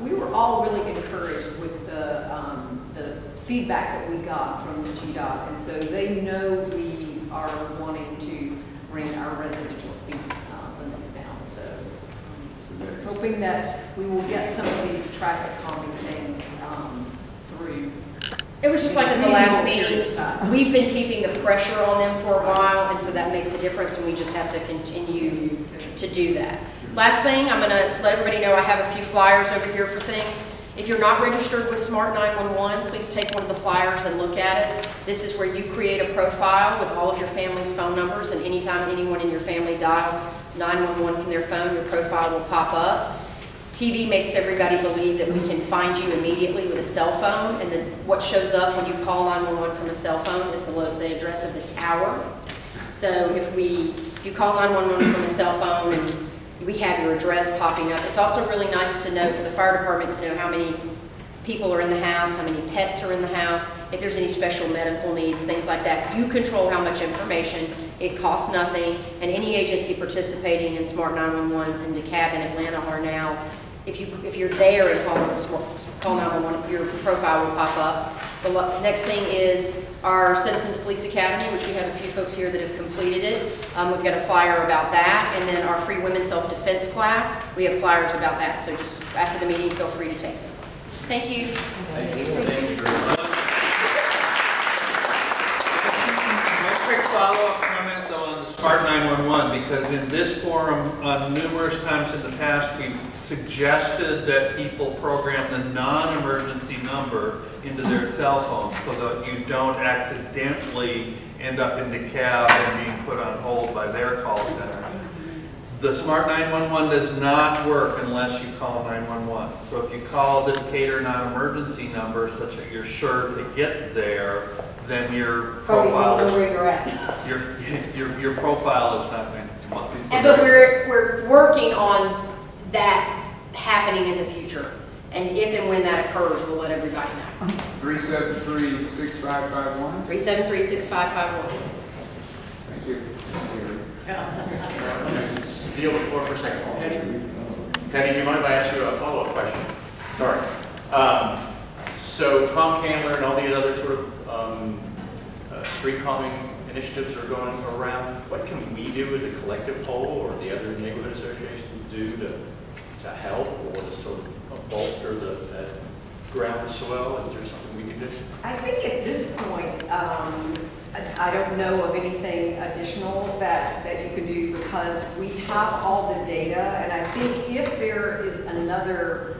we were all really encouraged with the feedback that we got from the GDOT, and so they know we are wanting to bring our residential speed limits down. So hoping that we will get some of these traffic calming things through. It was just like in the last meeting, we've been keeping the pressure on them for a while, and so that makes a difference, and we just have to continue to do that. Last thing, I'm going to let everybody know I have a few flyers over here for things. If you're not registered with Smart 911, please take one of the flyers and look at it. This is where you create a profile with all of your family's phone numbers, and anytime anyone in your family dials 911 from their phone, your profile will pop up. TV makes everybody believe that we can find you immediately with a cell phone, and then what shows up when you call 911 from a cell phone is the address of the tower. So if you call 911 from a cell phone and we have your address popping up, it's also really nice to know for the fire department to know how many people are in the house, how many pets are in the house, if there's any special medical needs, things like that. You control how much information. It costs nothing, and any agency participating in Smart 911 in DeKalb and Atlanta are now, if you're there and call 911, your profile will pop up. The next thing is our Citizens Police Academy, which we have a few folks here that have completed it. We've got a flyer about that, and then our free women's self-defense class, we have flyers about that. So just after the meeting, feel free to take some. Thank you. Thank you. Thank you very much. My quick follow-up comment though on the Smart 911, because in this forum, numerous times in the past, we've suggested that people program the non-emergency number into their cell phone so that you don't accidentally end up in DeKalb and being put on hold by their call center. The Smart 911 does not work unless you call 911. So if you call the Decatur non-emergency number such that you're sure to get there, then your profile is where you're at. Your profile is not going to come up. But we're working on that happening in the future. And if and when that occurs, we'll let everybody know. 373-6551. 373-6551. Thank you. Steal the floor for a second. Patty, do you mind if I ask you a follow-up question? Sorry. So Tom Candler and all these other sort of street calming initiatives are going around. What can we do as a collective whole, or the other neighborhood associations do to help or to sort of bolster that groundswell? Is there something we can do? I think at this point, I don't know of anything additional that you can do, because we have all the data, and I think if there is another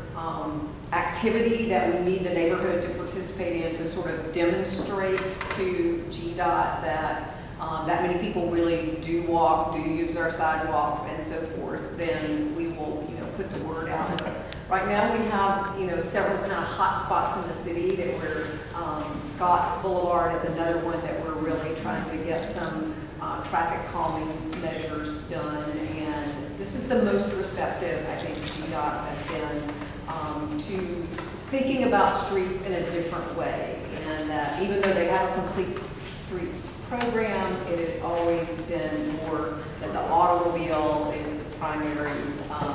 activity that we need the neighborhood to participate in to sort of demonstrate to GDOT that that many people really do walk, do use our sidewalks and so forth, then we will, put the word out. But right now we have, several kind of hot spots in the city that we're, Scott Boulevard is another one that we're really trying to get some traffic calming measures done. And this is the most receptive, I think, GDOT has been to thinking about streets in a different way. And even though they have a complete streets program, it has always been more that the automobile is the primary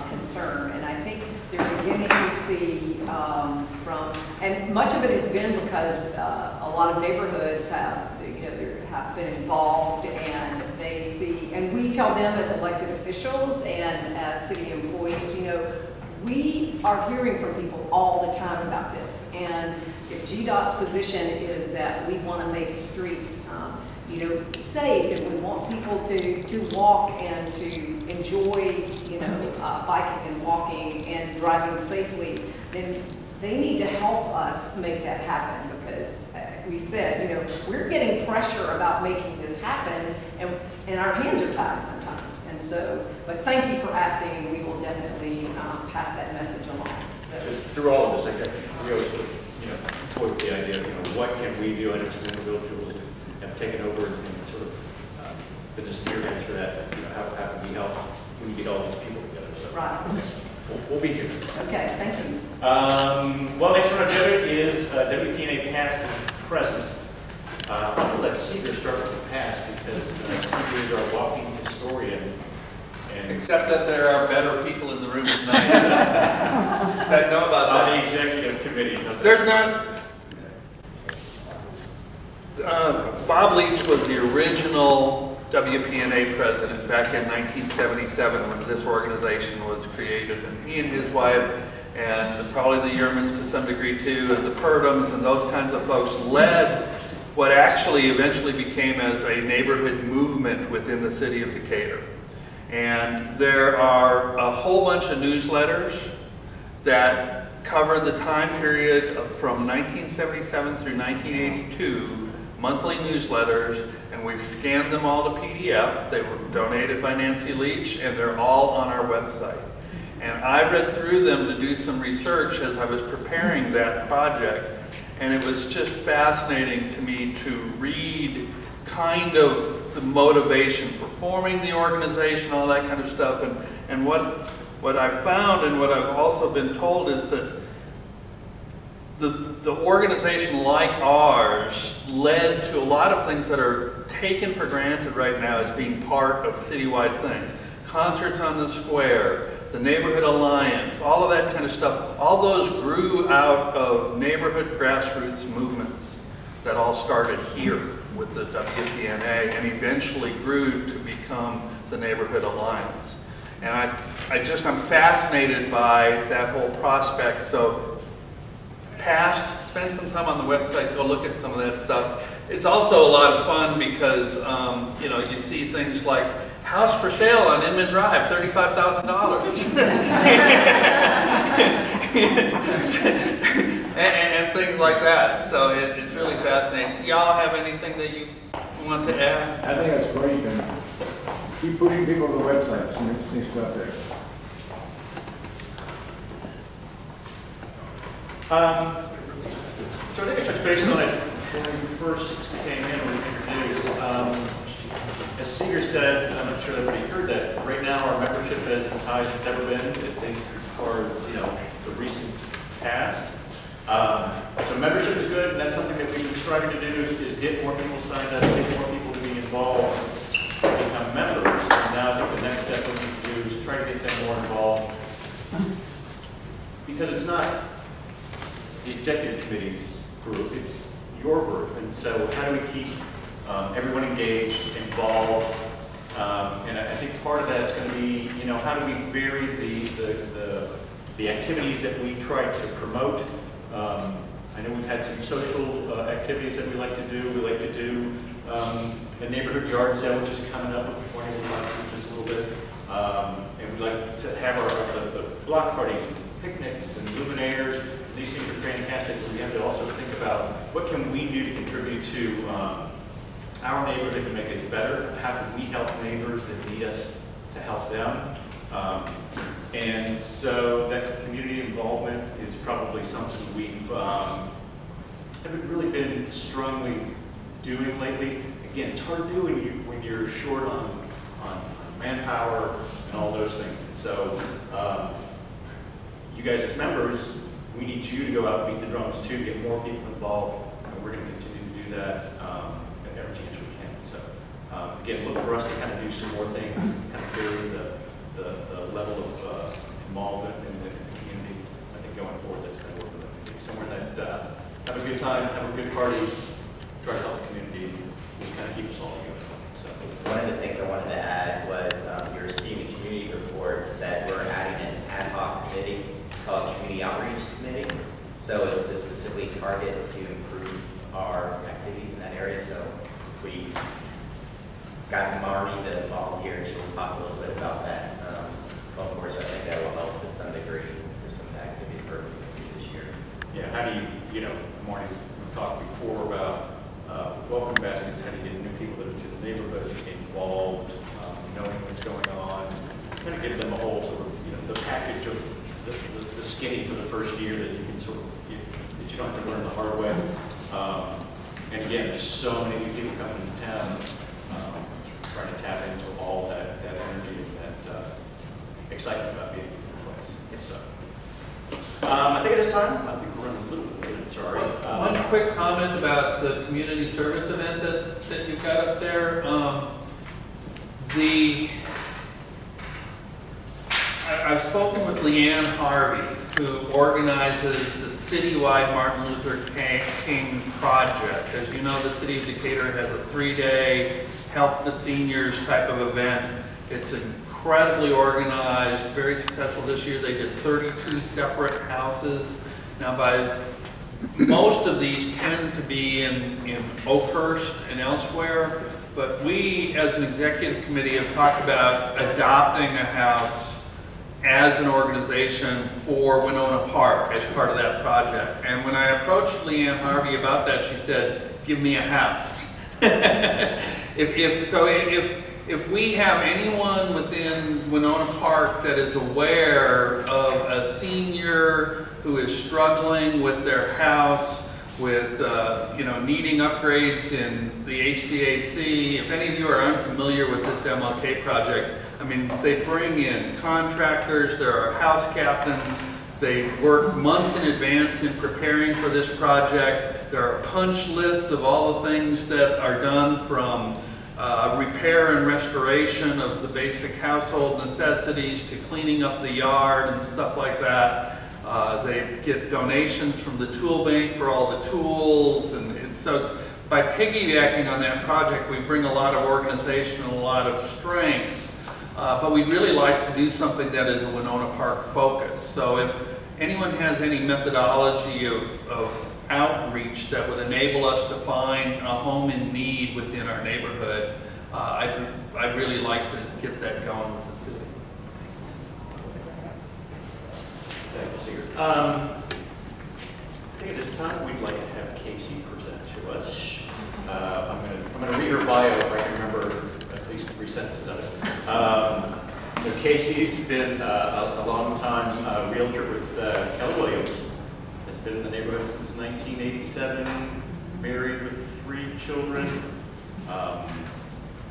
concern. And I think they're beginning to see and much of it has been because a lot of neighborhoods have, have been involved, and they see, and we tell them as elected officials and as city employees, we are hearing from people all the time about this. And if GDOT's position is that we want to make streets safe, and we want people to walk and to enjoy, biking and walking and driving safely, then they need to help us make that happen, because we said, we're getting pressure about making this happen, and our hands are tied sometimes. And so, but thank you for asking, and we will definitely pass that message along. So through all of this, I think we always sort of, toy with the idea of, what can we do? I know some individuals have taken over and sort of business spearheads for that. How can we help when you get all these people together? So, right. Okay. We'll be here. Okay, thank you. Well, next on our agenda is WPNA past and present. I'm going to let Seeger start with the past, because Seeger is our walking historian. And except that there are better people in the room tonight that know about that. On the executive committee. There's not. Bob Leach was the original WPNA president back in 1977 when this organization was created, and he and his wife, and probably the Yermans to some degree too, and the Purdums and those kinds of folks led what actually eventually became as a neighborhood movement within the city of Decatur. And there are a whole bunch of newsletters that cover the time period from 1977 through 1982, monthly newsletters, and we've scanned them all to PDF. They were donated by Nancy Leach, and they're all on our website. And I read through them to do some research as I was preparing that project. And it was just fascinating to me to read kind of the motivation for forming the organization, all that kind of stuff. And what I found and what I've also been told is that the organization like ours led to a lot of things that are taken for granted right now as being part of citywide things. Concerts on the Square, the Neighborhood Alliance, all of that kind of stuff, all those grew out of neighborhood grassroots movements that all started here with the WPNA and eventually grew to become the Neighborhood Alliance. And I'm fascinated by that whole prospect. So spend some time on the website, go look at some of that stuff. It's also a lot of fun because you know, you see things like house for sale on Inman Drive, $35,000. and things like that. So it's really fascinating. Do y'all have anything that you want to add? I think that's great. And keep pushing people to the website. Some interesting stuff there. So I think I touched base on it when we first came in, when we introduced. As Seeger said, I'm not sure everybody heard that, right now our membership is as high as it's ever been, at least as far as, you know, the recent past. So membership is good, and that's something that we've been striving to do is get more people signed up, get more people to be involved, become members. And now I think the next step we need to do is try to get them more involved. Because it's not the executive committee's group, it's your group. And so how do we keep everyone engaged, involved? And I think part of that is going to be, you know, how do we vary the activities that we try to promote? I know we've had some social activities that we like to do. We like to do the neighborhood yard sale, which is coming up. We're going to talk about just a little bit. And we like to have the block parties, and picnics, and luminaires. These things are fantastic. We have to also think about what can we do to contribute to our neighborhood to make it better. How can we help neighbors that need us to help them? And so that community involvement is probably something we've haven't really been strongly doing lately. Again, it's hard to do when you're short on manpower and all those things. And so you guys as members, we need you to go out and beat the drums too, get more people involved, and we're going to continue to do that at every chance we can. So again, look for us to kind of do some more things, kind of vary the level of involvement in the community. I think going forward, that's going to work for them. Somewhere that have a good time, have a good party, try to help the community, and kind of keep us all together. So one of the things I wanted to add was you're seeing the community reports that we're adding an ad hoc committee called Community Outreach Committee. So it's to specifically target to improve our activities in that area. So if we got Marnie to volunteer, and she'll talk a little bit about that. Of course, I think that will help to some degree for some of the activities we're going to do this year. Yeah, how do you know, Marnie, we've talked before about welcome baskets, how do you get new people into the neighborhood involved, knowing what's going on, kind of give them a whole sort of, you know, the package of the skinny for the first year that you can sort of, that you don't have to learn the hard way. And again, there's so many new people coming into town, trying to tap into all that energy and that excitement about being in the place. So, I think it is time. I think we're running a little bit late, sorry. One quick comment about the community service event that you've got up there. I've spoken with Leanne Harvey, who organizes the citywide Martin Luther King project. As you know, the city of Decatur has a 3-day help the seniors type of event. It's incredibly organized, very successful this year. They did 32 separate houses. Now, most of these tend to be in Oakhurst and elsewhere, but we, as an executive committee, have talked about adopting a house as an organization for Winnona Park as part of that project. And when I approached Leanne Harvey about that, she said, "Give me a house." If if we have anyone within Winnona Park that is aware of a senior who is struggling with their house, with you know, needing upgrades in the HVAC, if any of you are unfamiliar with this MLK project, I mean, they bring in contractors, there are house captains, they work months in advance in preparing for this project. There are punch lists of all the things that are done, from repair and restoration of the basic household necessities to cleaning up the yard and stuff like that. They get donations from the tool bank for all the tools, and so it's, by piggybacking on that project, we bring a lot of organization and a lot of strengths. But we'd really like to do something that is a Winnona Park focus. So if anyone has any methodology of outreach that would enable us to find a home in need within our neighborhood, I'd really like to get that going with the city. Thank you, Steve. I think at this time we'd like to have Casie present to us. I'm going to read her bio if I can remember at least 3 sentences of it. So Casie's been a long time realtor with Keller Williams. Has been in the neighborhood since 1987. Married with 3 children.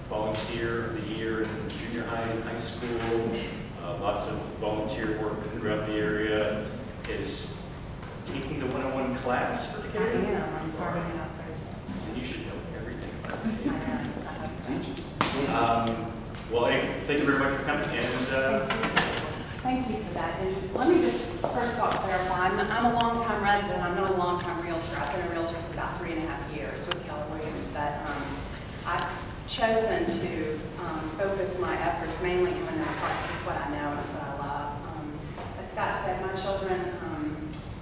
Volunteer of the year in junior high and high school. Lots of volunteer work throughout the area. Is taking the 101 class for Decatur. I am. I'm starting out Thursday. And you should know everything about Decatur. Well, hey, thank you very much for coming. And thank you for that. And let me just first of all clarify, I'm a long-time resident. I'm not a long-time realtor. I've been a realtor for about 3.5 years with Keller Williams, but I've chosen to focus my efforts mainly in Winnona Park. This is what I know and it's what I love. As Scott said, my children,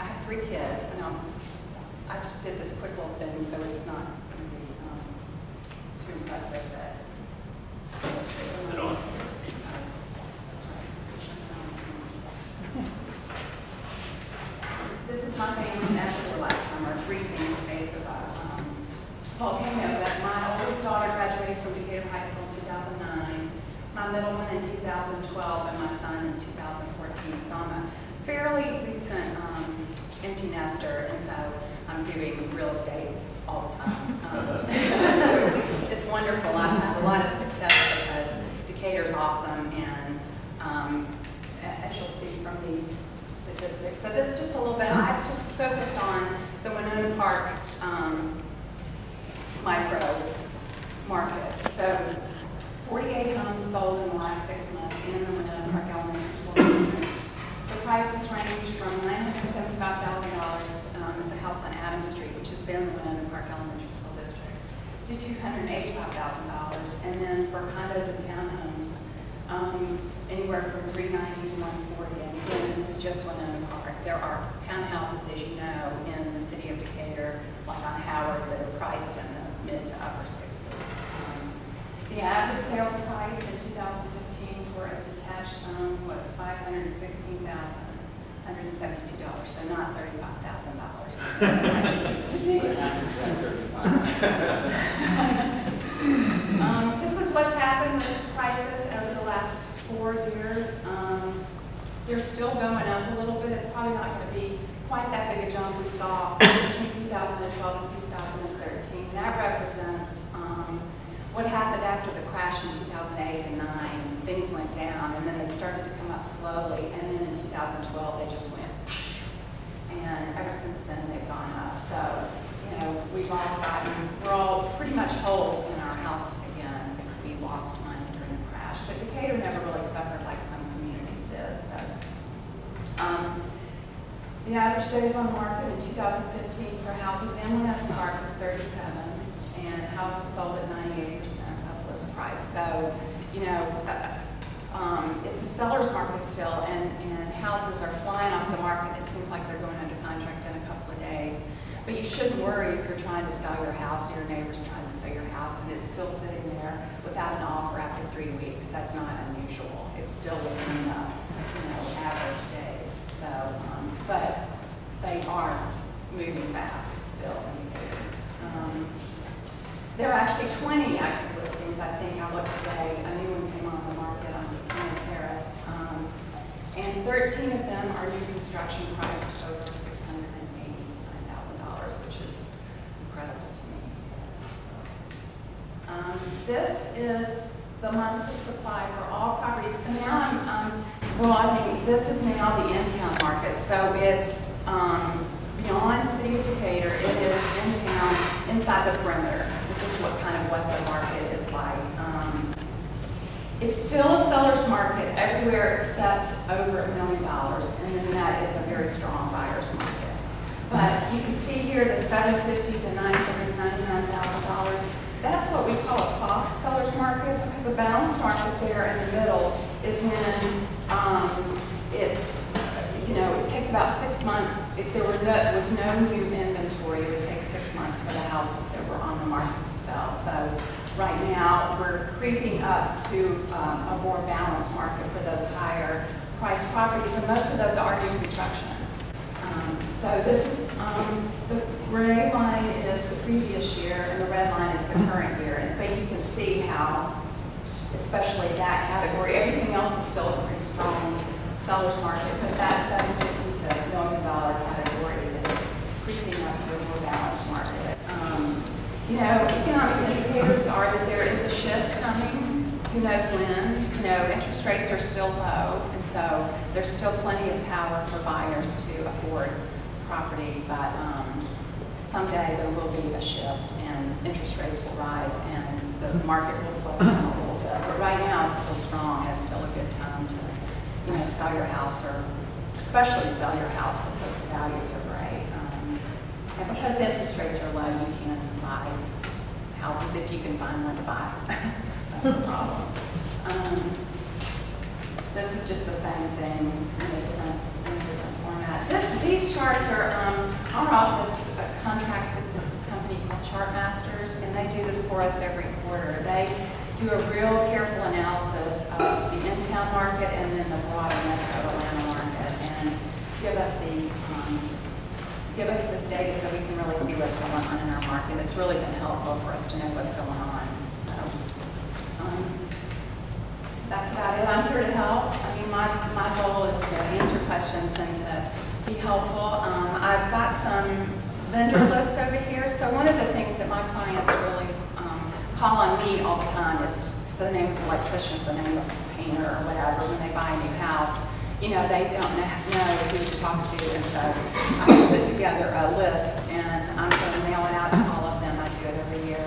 I have 3 kids, and I just did this quick little thing, so it's not going to be too impressive. Is it on? That's right. This is my family after last summer, freezing in the face of a volcano. But my oldest daughter graduated from Decatur High School in 2009, my middle one in 2012, and my son in 2014. So I'm a fairly recent empty nester, and so I'm doing real estate all the time. So it's wonderful. I've had a lot of success because Decatur's awesome, and as you'll see from these statistics. So this is just a little bit, I've just focused on the Winnona Park micro market. So 48 homes sold in the last 6 months in the Winnona Park Elementary School District. The prices range from $975,000, it's a house on Adams Street, which is in the Winnona Park Elementary School District, to $285,000. And then for condos and townhomes, anywhere from $390,000 to $140,000. And again, this is just Winnona Park. There are townhouses, as you know, in the city of Decatur, like on Howard, that are priced in the mid to upper 60s. The average sales price in 2015 for a detached home was $516,172, so not $35,000 like it used to be. This is what's happened with prices over the last 4 years. They're still going up a little bit. It's probably not going to be quite that big a jump we saw between 2012 and 2013. That represents what happened after the crash in 2008 and 9. Things went down, and then they started to come up slowly, and then in 2012 they just went, and ever since then they've gone up. So, you know, we're all pretty much whole in our houses again if we lost money during the crash. But Decatur never really suffered like some communities did. So, the average days on market in 2015 for houses in Winnona Park was 37. And houses sold at 98% of list price. So, you know, it's a seller's market still, and houses are flying off the market. It seems like they're going under contract in a couple of days. But you shouldn't worry if you're trying to sell your house, or your neighbor's trying to sell your house, and it's still sitting there without an offer after 3 weeks. That's not unusual. It's still within the, you know, average days. So, but they are moving fast still. There are actually 20 active listings is, I think I looked today, a new one came on the market on Winnona Terrace. And 13 of them are new construction priced over $689,000, which is incredible to me. This is the months of supply for all properties. So now I'm broadening. This is now the in-town market. So it's beyond City of Decatur. It is in town, inside the perimeter. This is what the market is like. It's still a seller's market everywhere except over $1 million, and then that is a very strong buyer's market. But you can see here the $750,000 to $999,000. That's what we call a soft seller's market, because a balanced market there in the middle is when it's, it takes about 6 months. If there was no new inventory, it would take 6 months for the houses that were on the market to sell. So right now, we're creeping up to a more balanced market for those higher priced properties, and most of those are new construction. So this is, the gray line is the previous year, and the red line is the current year. And so you can see how, especially that category, everything else is still a pretty strong seller's market, but that $750,000 to $1 million category is creeping up to a more balanced market. Economic indicators are that there is a shift coming. Who knows when? Interest rates are still low, and so there's still plenty of power for buyers to afford property, but someday there will be a shift and interest rates will rise and the market will slow down a little bit. But right now it's still strong. It's still a good time to, sell your house, or especially sell your house because the values are great. And because interest rates are low, you can buy houses if you can find one to buy. That's the problem. This is just the same thing in a different format. These charts are, our office contracts with this company called Chartmasters, and they do this for us every quarter. They do a real careful analysis of the in-town market and then the broader metro Atlanta market, and give us this data so we can really see what's going on in our market. It's really been helpful for us to know what's going on. So that's about it. I'm here to help. My goal is to answer questions and to be helpful. I've got some vendor lists over here. So one of the things that my clients really call on me all the time is the name of the electrician, the name of the painter, or whatever, when they buy a new house. They don't know who to talk to, and so I put together a list, and I'm going to mail it out to all of them. I do it every year,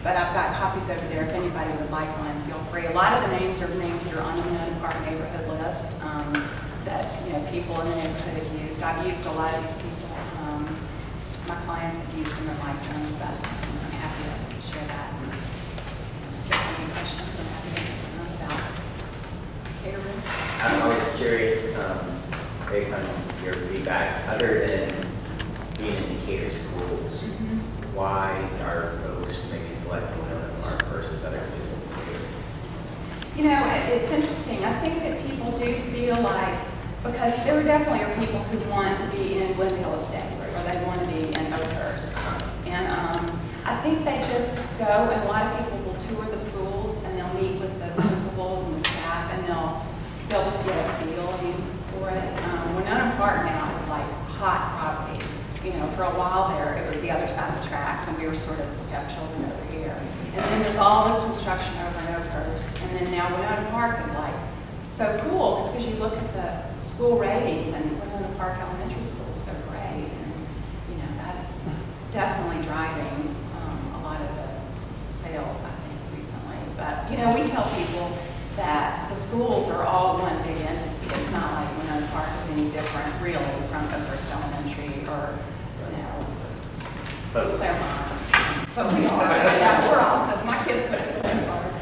but I've got copies over there. If anybody would like one, feel free. A lot of the names are names that are on the Winnona Park neighborhood list that people in the neighborhood have used. I've used a lot of these people. My clients have used them and liked them, but I'm happy to share that. If you have any questions, I'm happy to answer them about catering. I was curious, based on your feedback, other than being in Decatur schools, why are folks maybe selecting Winnona Park versus other places in Decatur? It's interesting. I think that people do feel like, because there definitely are people who want to be in Glenville Estates, or they want to be in Oakhurst. And I think they just go, and a lot of people will tour the schools, and they'll meet with the principal and the staff, and they'll just get a feeling for it. Winnona Park now is like hot property. For a while there, it was the other side of the tracks, and we were sort of the stepchildren over here. And then there's all this construction over in Oakhurst, and then now Winnona Park is like so cool, because you look at the school ratings, and Winnona Park Elementary School is so great, and that's definitely driving a lot of the sales, I think, recently. But we tell people that the schools are all one big entity. It's not like Winnona Park is any different, really, from Oakhurst Elementary or, Claremont. But we are. Yeah, we're also, my kids go to Winnona Park.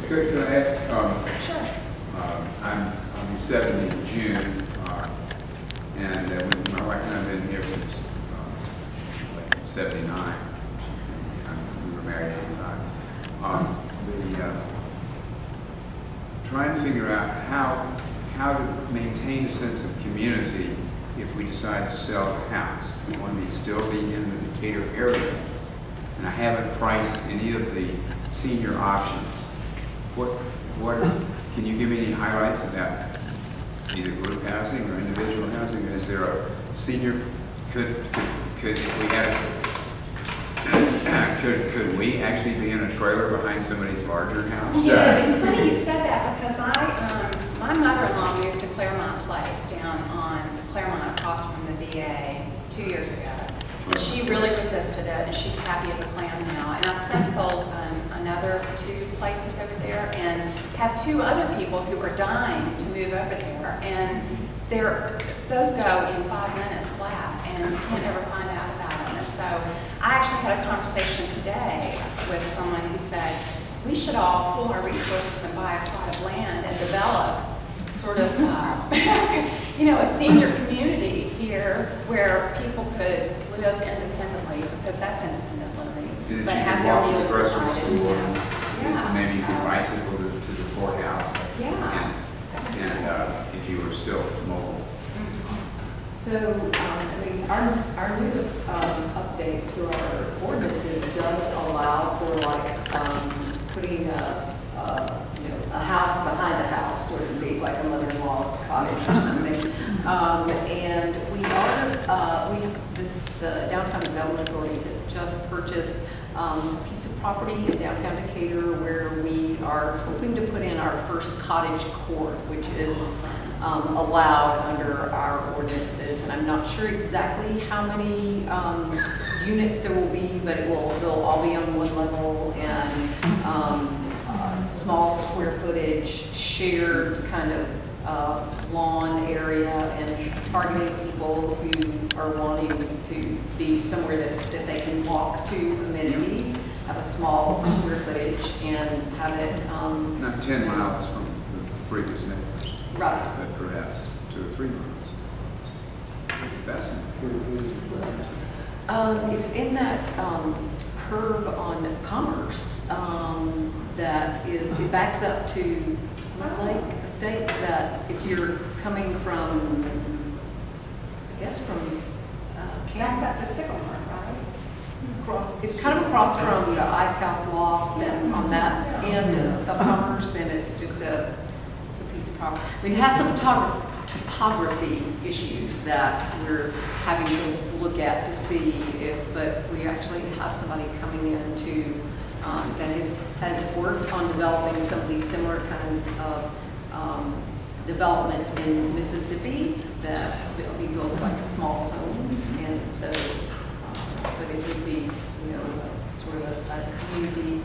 Could I ask? Sure. I'll be 70 in June, and my wife and I have been here since 79. We were married at 85. Trying to figure out how to maintain a sense of community if we decide to sell the house. We want to still be in the Decatur area, and I haven't priced any of the senior options. What, can you give me any highlights about either group housing or individual housing? Is there a senior, could we actually be in a trailer behind somebody's larger house? Yeah, it's funny you said that because my mother-in-law moved to Claremont Place down on Claremont across from the VA 2 years ago. And she really resisted it, and she's happy as a clam now. And I've since sold another 2 places over there, and have 2 other people who are dying to move over there. And those go in 5 minutes flat, and you can't ever find out about them. And so I actually had a conversation today with someone who said, we should all pool our resources and buy a plot of land and develop sort of, you know, a senior community here where people could live independently, because that's independent living, but have their meals provided. Yeah, maybe you could bicycle to the courthouse. Yeah. And if you were still mobile. So, I mean, our newest update to our ordinances does allow for like putting a house behind a house, so to speak, like a mother-in-law's cottage or something. And the Downtown Development Authority has just purchased a piece of property in downtown Decatur where we are hoping to put in our first cottage court, which is allowed under our ordinances. And I'm not sure exactly how many units there will be, but they'll all be on one level, and small square footage, shared kind of lawn area, and targeting people who are wanting to be somewhere that they can walk to amenities, have a small square footage, and have it not 10 miles from the previous neighbors. Right. But perhaps 2 or 3 miles. Fascinating. It's in that curve on Commerce that it backs up to Lake Estates, that if you're coming from, I guess from Backs up to Sycamore, right? It's kind of across from the Ice House Lofts, and on that end of Commerce, and it's just it's a piece of property. I mean, it has some topography issues that we're having to look at to see if, but we actually have somebody coming in to that has worked on developing some of these similar kinds of developments in Mississippi that he builds like small homes, and so, but it would be, you know, sort of a community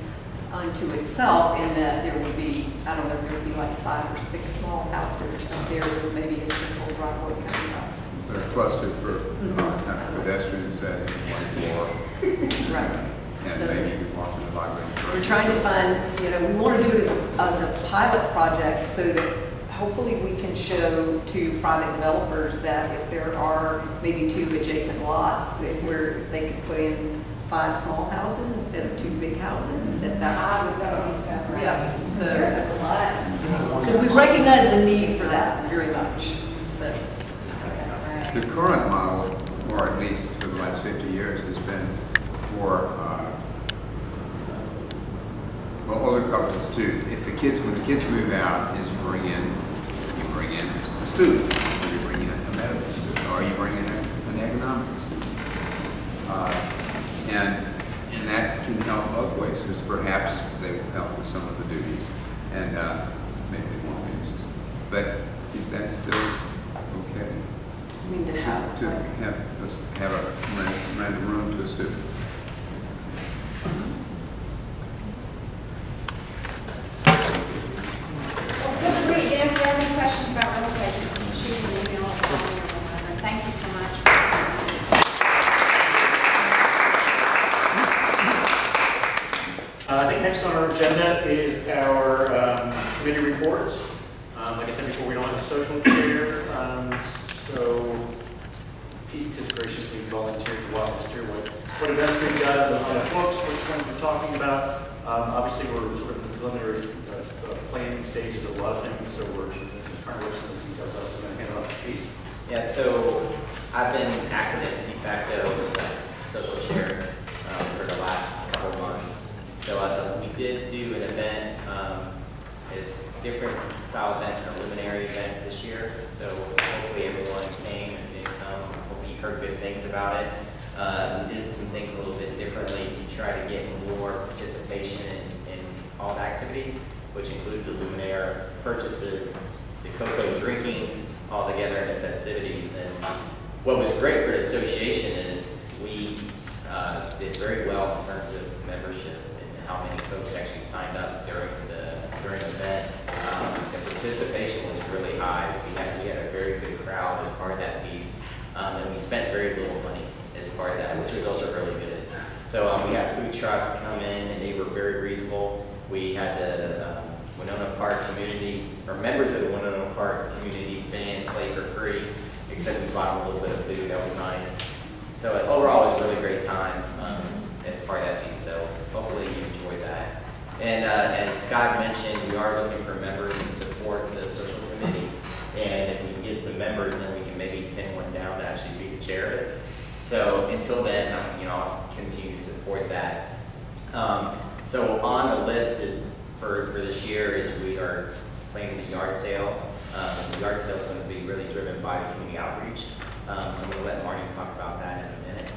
unto itself, in that there would be, I don't know if there would be like 5 or 6 small houses up there with maybe a central driveway coming up. So clustered for pedestrian setting, one floor. Right. And So maybe you could walk in the library. we're trying to find, you know, we want to do it as a pilot project so that hopefully we can show to private developers that if there are maybe 2 adjacent lots where they could put in 5 small houses instead of 2 big houses, that would be separate. Yeah, so there's a lot. Because we recognize the need for that very much. So The current model, or at least for the last 50 years, has been for older couples too. When the kids move out, is you bring in a student, or you bring in a medical student, or you bring in an economics student. And that can help both ways, because perhaps they will help with some of the duties, and maybe they won't use it. But is that still okay? I mean, to have rent a room to a student? Feel free, if you have any questions about real estate, just shoot me an email or call me or whatever. Thank you so much. I think next on our agenda is our committee reports. Like I said before, we don't have a social chair, so Pete has graciously volunteered to walk us through what events we've got on the books, which ones we're talking about. Obviously, we're sort of in the preliminary planning stages of a lot of things, so we're trying to work some of the details out. So I'm going to hand it off to Pete. Yeah, so I've been active as de facto social chair for the last couple of months. So we did do an event, a different style event, a luminary event this year. So hopefully everyone came and did come. Hopefully you heard good things about it. We did some things a little bit differently to try to get more participation in all the activities, which include the luminaire purchases, the cocoa drinking, all together in the festivities. And what was great for the association is we did very well in terms of membership and how many folks actually signed up during the event. The participation was really high. We had a very good crowd as part of that piece, and we spent very little money as part of that, which was also really good. So we had a food truck come in, and they were very reasonable. We had the Winnona Park community, or members of the Winnona Park community band play for free, except we bought them a little bit of food. That was nice. So overall, it was a really great time as part of that piece. So hopefully you enjoyed that. And as Scott mentioned, we are looking for members to support the social committee. And if we can get some members, then we can maybe pin one down to actually be the chair of it. So until then, I'll continue to support that. So on the list is for this year is we are planning the yard sale. The yard sale is going to be really driven by the community outreach. So I'm going to let Marty talk about that in a minute.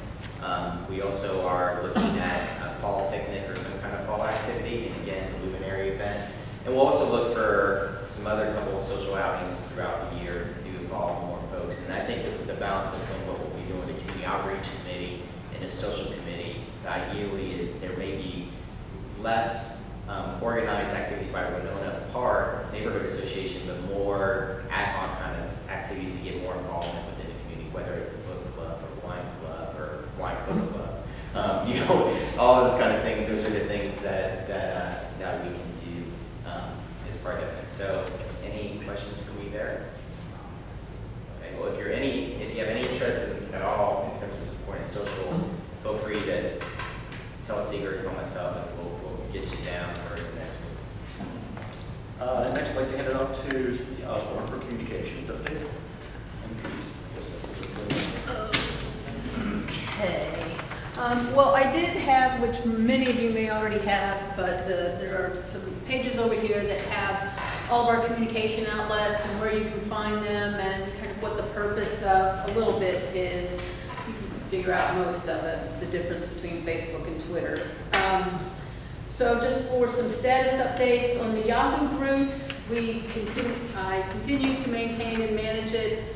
We also are looking at a fall picnic or some kind of fall activity, and again, a luminary event. And we'll also look for some other couple of social outings throughout the year to involve more folks. And I think this is the balance between what we'll be doing with the community outreach committee and the social committee. Ideally is there may be less organized activities by Winnona Park Neighborhood Association, but more ad hoc kind of activities to get more involvement within the community, whether it's a book club or wine book club, all those kind of things. Those are the things that we can do as part of it. So, any questions for me there? Okay. Well, if you have any interest at all in terms of supporting social, feel free to tell Seeger or tell myself, and we'll get you down for the next one. Next, I'd like to hand it off to Cynthia Osborne for communications update. Okay. Well, I did have, which many of you may already have, but there are some pages over here that have all of our communication outlets and where you can find them and kind of what the purpose of a little bit is. You can figure out most of it, the difference between Facebook and Twitter. So just for some status updates on the Yahoo groups, I continue to maintain and manage it.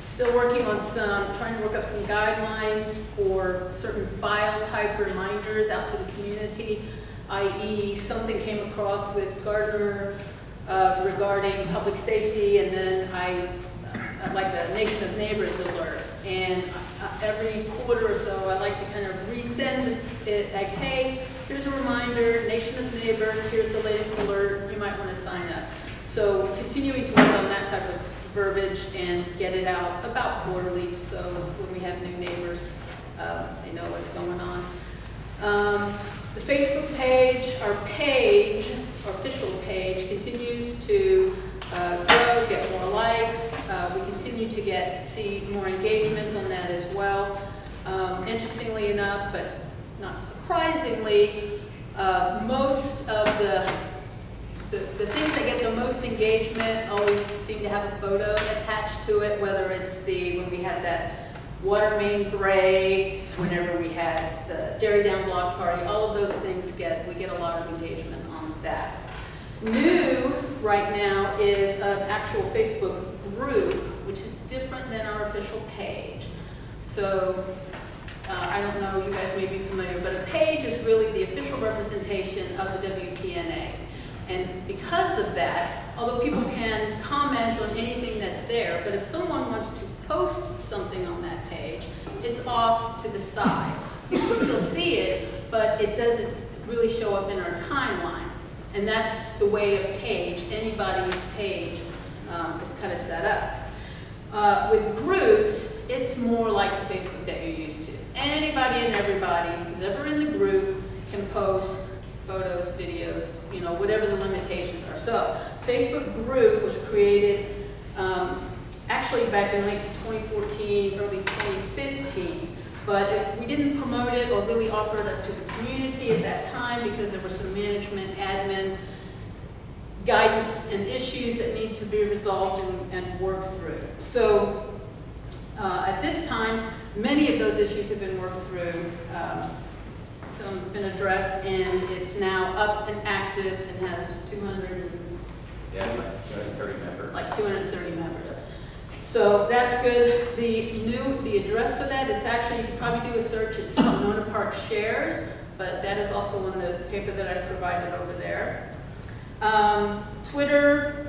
Still working on trying to work up some guidelines for certain file type reminders out to the community, i.e. something came across with Gardner regarding public safety, and then I like the Nation of Neighbors alert. And every quarter or so, I like to kind of resend it like, hey, here's a reminder, Nation of Neighbors, here's the latest alert, you might want to sign up. So continuing to work on that type of verbiage and get it out about quarterly, so when we have new neighbors, they know what's going on. The Facebook page, our official page, continues to grow, get more likes. We continue to see more engagement on that as well. Interestingly enough, but not surprisingly, most of the things that get the most engagement always seem to have a photo attached to it, whether it's when we had that water main break, whenever we had the Dairy Down block party, all of those things we get a lot of engagement on that. New right now is an actual Facebook group, which is different than our official page. So I don't know, you guys may be familiar, but a page is really the official representation of the WPNA. And because of that, although people can comment on anything that's there, but if someone wants to post something on that page, it's off to the side. You can still see it, but it doesn't really show up in our timeline. And that's the way a page, anybody's page, is kind of set up. With groups, it's more like the Facebook that you're used to. Anybody and everybody who's ever in the group can post photos, videos, whatever the limitations are. So, Facebook group was created actually back in late 2014, early 2015, But we didn't promote it or really offer it up to the community at that time because there were some management, admin, guidance and issues that need to be resolved and worked through. So at this time, many of those issues have been worked through. Some have been addressed, and it's now up and active and has 230 members. Like 230 members. So that's good. The address for that, it's actually, you can probably do a search, it's Winnona Park Shares, but that is also in the paper that I've provided over there. Twitter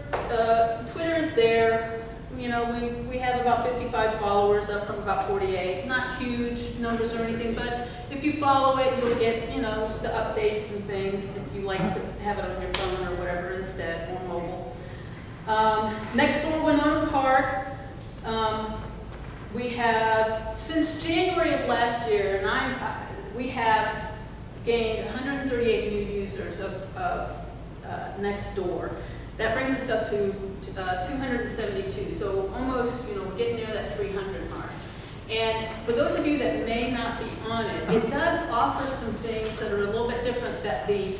is there. You know, we have about 55 followers, up from about 48. Not huge numbers or anything, but if you follow it, you'll get, you know, the updates and things if you like to have it on your phone or whatever instead, or mobile. Next door, Winnona Park. We have, since January of last year, and we have gained 138 new users of next door. That brings us up to 272, so almost, you know, we're getting near that 300 mark. And for those of you that may not be on it, it does offer some things that are a little bit different that the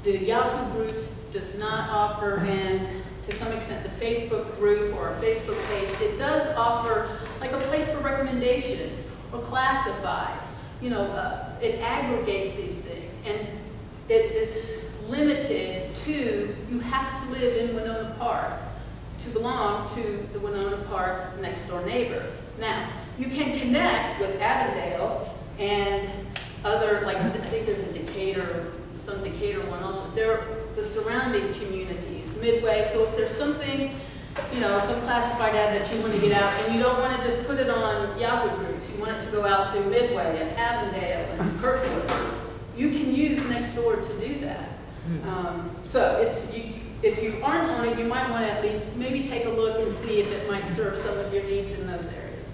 Yahoo groups does not offer, and to some extent the Facebook group or a Facebook page. It does offer like a place for recommendations or classifieds. You know, it aggregates these things, and it is limited to, you have to live in Winnona Park to belong to the Winnona Park next door neighbor. Now, you can connect with Avondale and other, like I think there's a Decatur, some Decatur one also. They're the surrounding communities, Midway. So if there's something, you know, some classified ad that you want to get out, and you don't want to just put it on Yahoo groups, you want it to go out to Midway and Avondale and Kirkwood, you can use Nextdoor to do that. So it's, if you aren't on it, you might want to at least maybe take a look and see if it might serve some of your needs in those areas.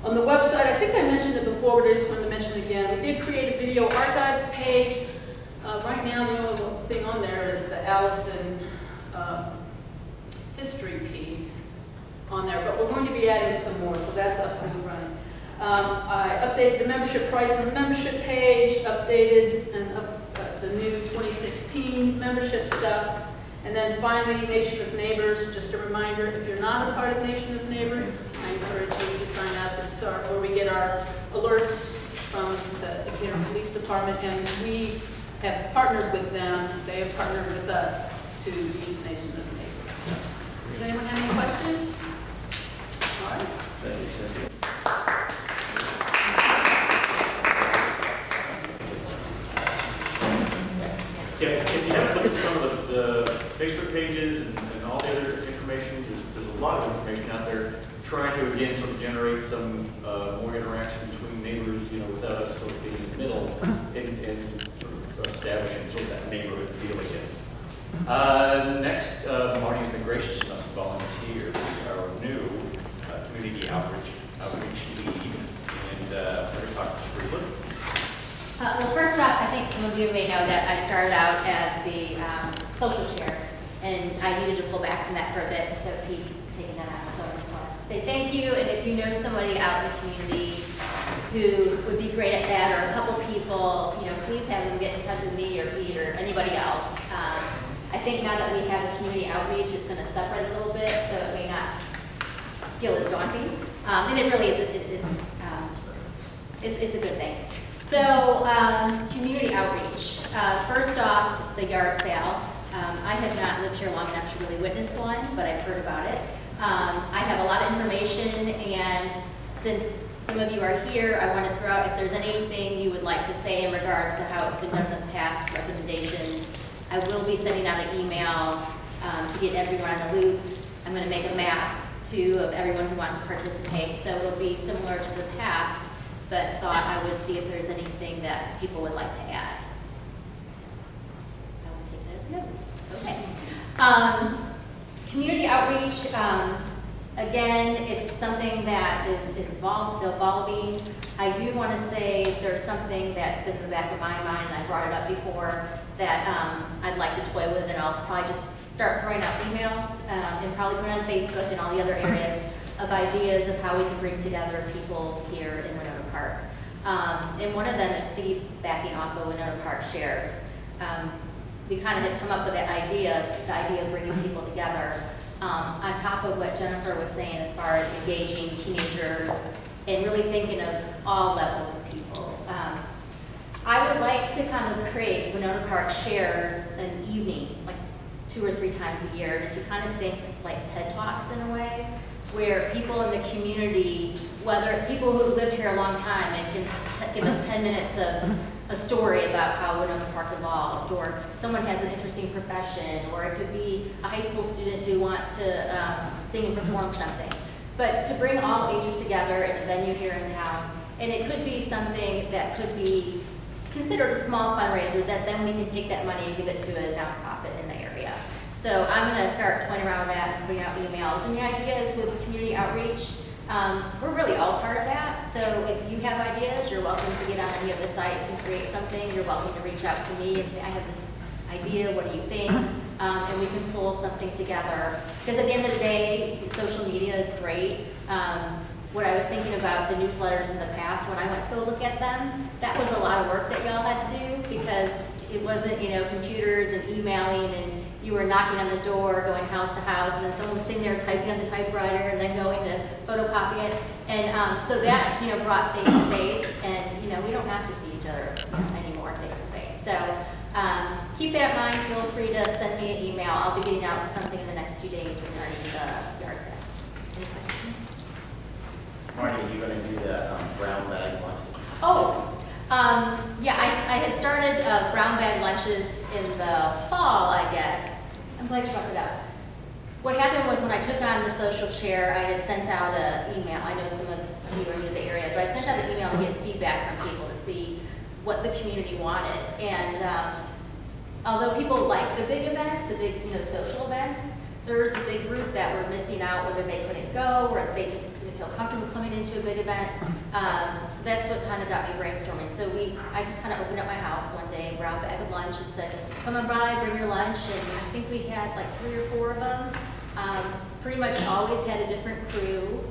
On the website, I think I mentioned it before, but I just wanted to mention it again. We did create a video archives page. Right now, the only thing on there is the Allison history piece on there, but we're going to be adding some more, so that's up and running. I updated the membership price on the membership page, updated and the new 2016 membership stuff, and then finally, Nation of Neighbors. Just a reminder, if you're not a part of Nation of Neighbors, I encourage you to sign up. It's where we get our alerts from the Decatur Police Department, and we have partnered with them. They have partnered with us to use Nation of Neighbors. So, does anyone have any questions? All right. Thank you, Cynthia. Yeah, if you have a look at some of the Facebook pages and all the other information, there's a lot of information out there trying to, again, sort of generate some more interaction between neighbors, you know, without us sort of getting in the middle and sort of establishing sort of that neighborhood feel again. Next, Marty's been gracious enough to volunteer our new community outreach lead, and we're going to talk just briefly. Well, first off, I think some of you may know that I started out as the social chair, and I needed to pull back from that for a bit, so Pete's taking that out. So I just want to say thank you, and if you know somebody out in the community who would be great at that, or a couple people, you know, please have them get in touch with me or Pete or anybody else. I think now that we have the community outreach, it's going to separate a little bit, so it may not feel as daunting, and it really is. It's a good thing. So, community outreach. First off, the yard sale. I have not lived here long enough to really witness one, but I've heard about it. I have a lot of information, and since some of you are here, I want to throw out if there's anything you would like to say in regards to how it's been done in the past, recommendations. I will be sending out an email to get everyone on the loop. I'm going to make a map, too, of everyone who wants to participate, so it'll be similar to the past, but thought I would see if there's anything that people would like to add. I will take that as a no. Okay. Community outreach, again, it's something that is evolving. I do want to say there's something that's been in the back of my mind, and I brought it up before, that I'd like to toy with, and I'll probably just start throwing out emails and probably put it on Facebook and all the other areas of ideas of how we can bring together people here in Winnona Park. And one of them is piggybacking off of Winnona Park Shares. We kind of had come up with that idea, the idea of bringing people together, on top of what Jennifer was saying as far as engaging teenagers and really thinking of all levels of people. I would like to kind of create Winnona Park Shares an evening, like 2 or 3 times a year. And if you kind of think like TED Talks in a way, where people in the community, whether it's people who have lived here a long time and can give us 10 minutes of a story about how Winnona Park evolved, or someone has an interesting profession, or it could be a high school student who wants to sing and perform something. But to bring all ages together in a venue here in town, and it could be something that could be considered a small fundraiser that then we can take that money and give it to a nonprofit in the area. So I'm going to start toying around with that and putting out emails. And the idea is with community outreach, we're really all part of that. So if you have ideas, you're welcome to get on any of the sites and create something. You're welcome to reach out to me and say, I have this idea, what do you think? And we can pull something together. Because at the end of the day, social media is great. What I was thinking about the newsletters in the past, when I went to go look at them, that was a lot of work that y'all had to do, because it wasn't, you know, computers and emailing, and you were knocking on the door, going house to house, and then someone was sitting there typing on the typewriter and then going to photocopy it. And so that, you know, brought face to face, and, you know, we don't have to see each other anymore face to face. So keep that in mind. Feel free to send me an email. I'll be getting out something in the next few days regarding the yard sale. Any questions? Marty, are you going to do the brown bag lunches? Oh, yeah, I had started brown bag lunches in the fall, I guess. I'm glad you brought it up. What happened was when I took on the social chair, I had sent out an email. I know some of you are new to the area, but I sent out an email to get feedback from people to see what the community wanted. And although people like the big events, the big, you know, social events, there's a big group that were missing out, whether they couldn't go or they just didn't feel comfortable coming into a big event. So that's what kind of got me brainstorming. So I just kind of opened up my house one day, brown bag of lunch, and said, come on by, bring your lunch. And I think we had like 3 or 4 of them. Pretty much always had a different crew.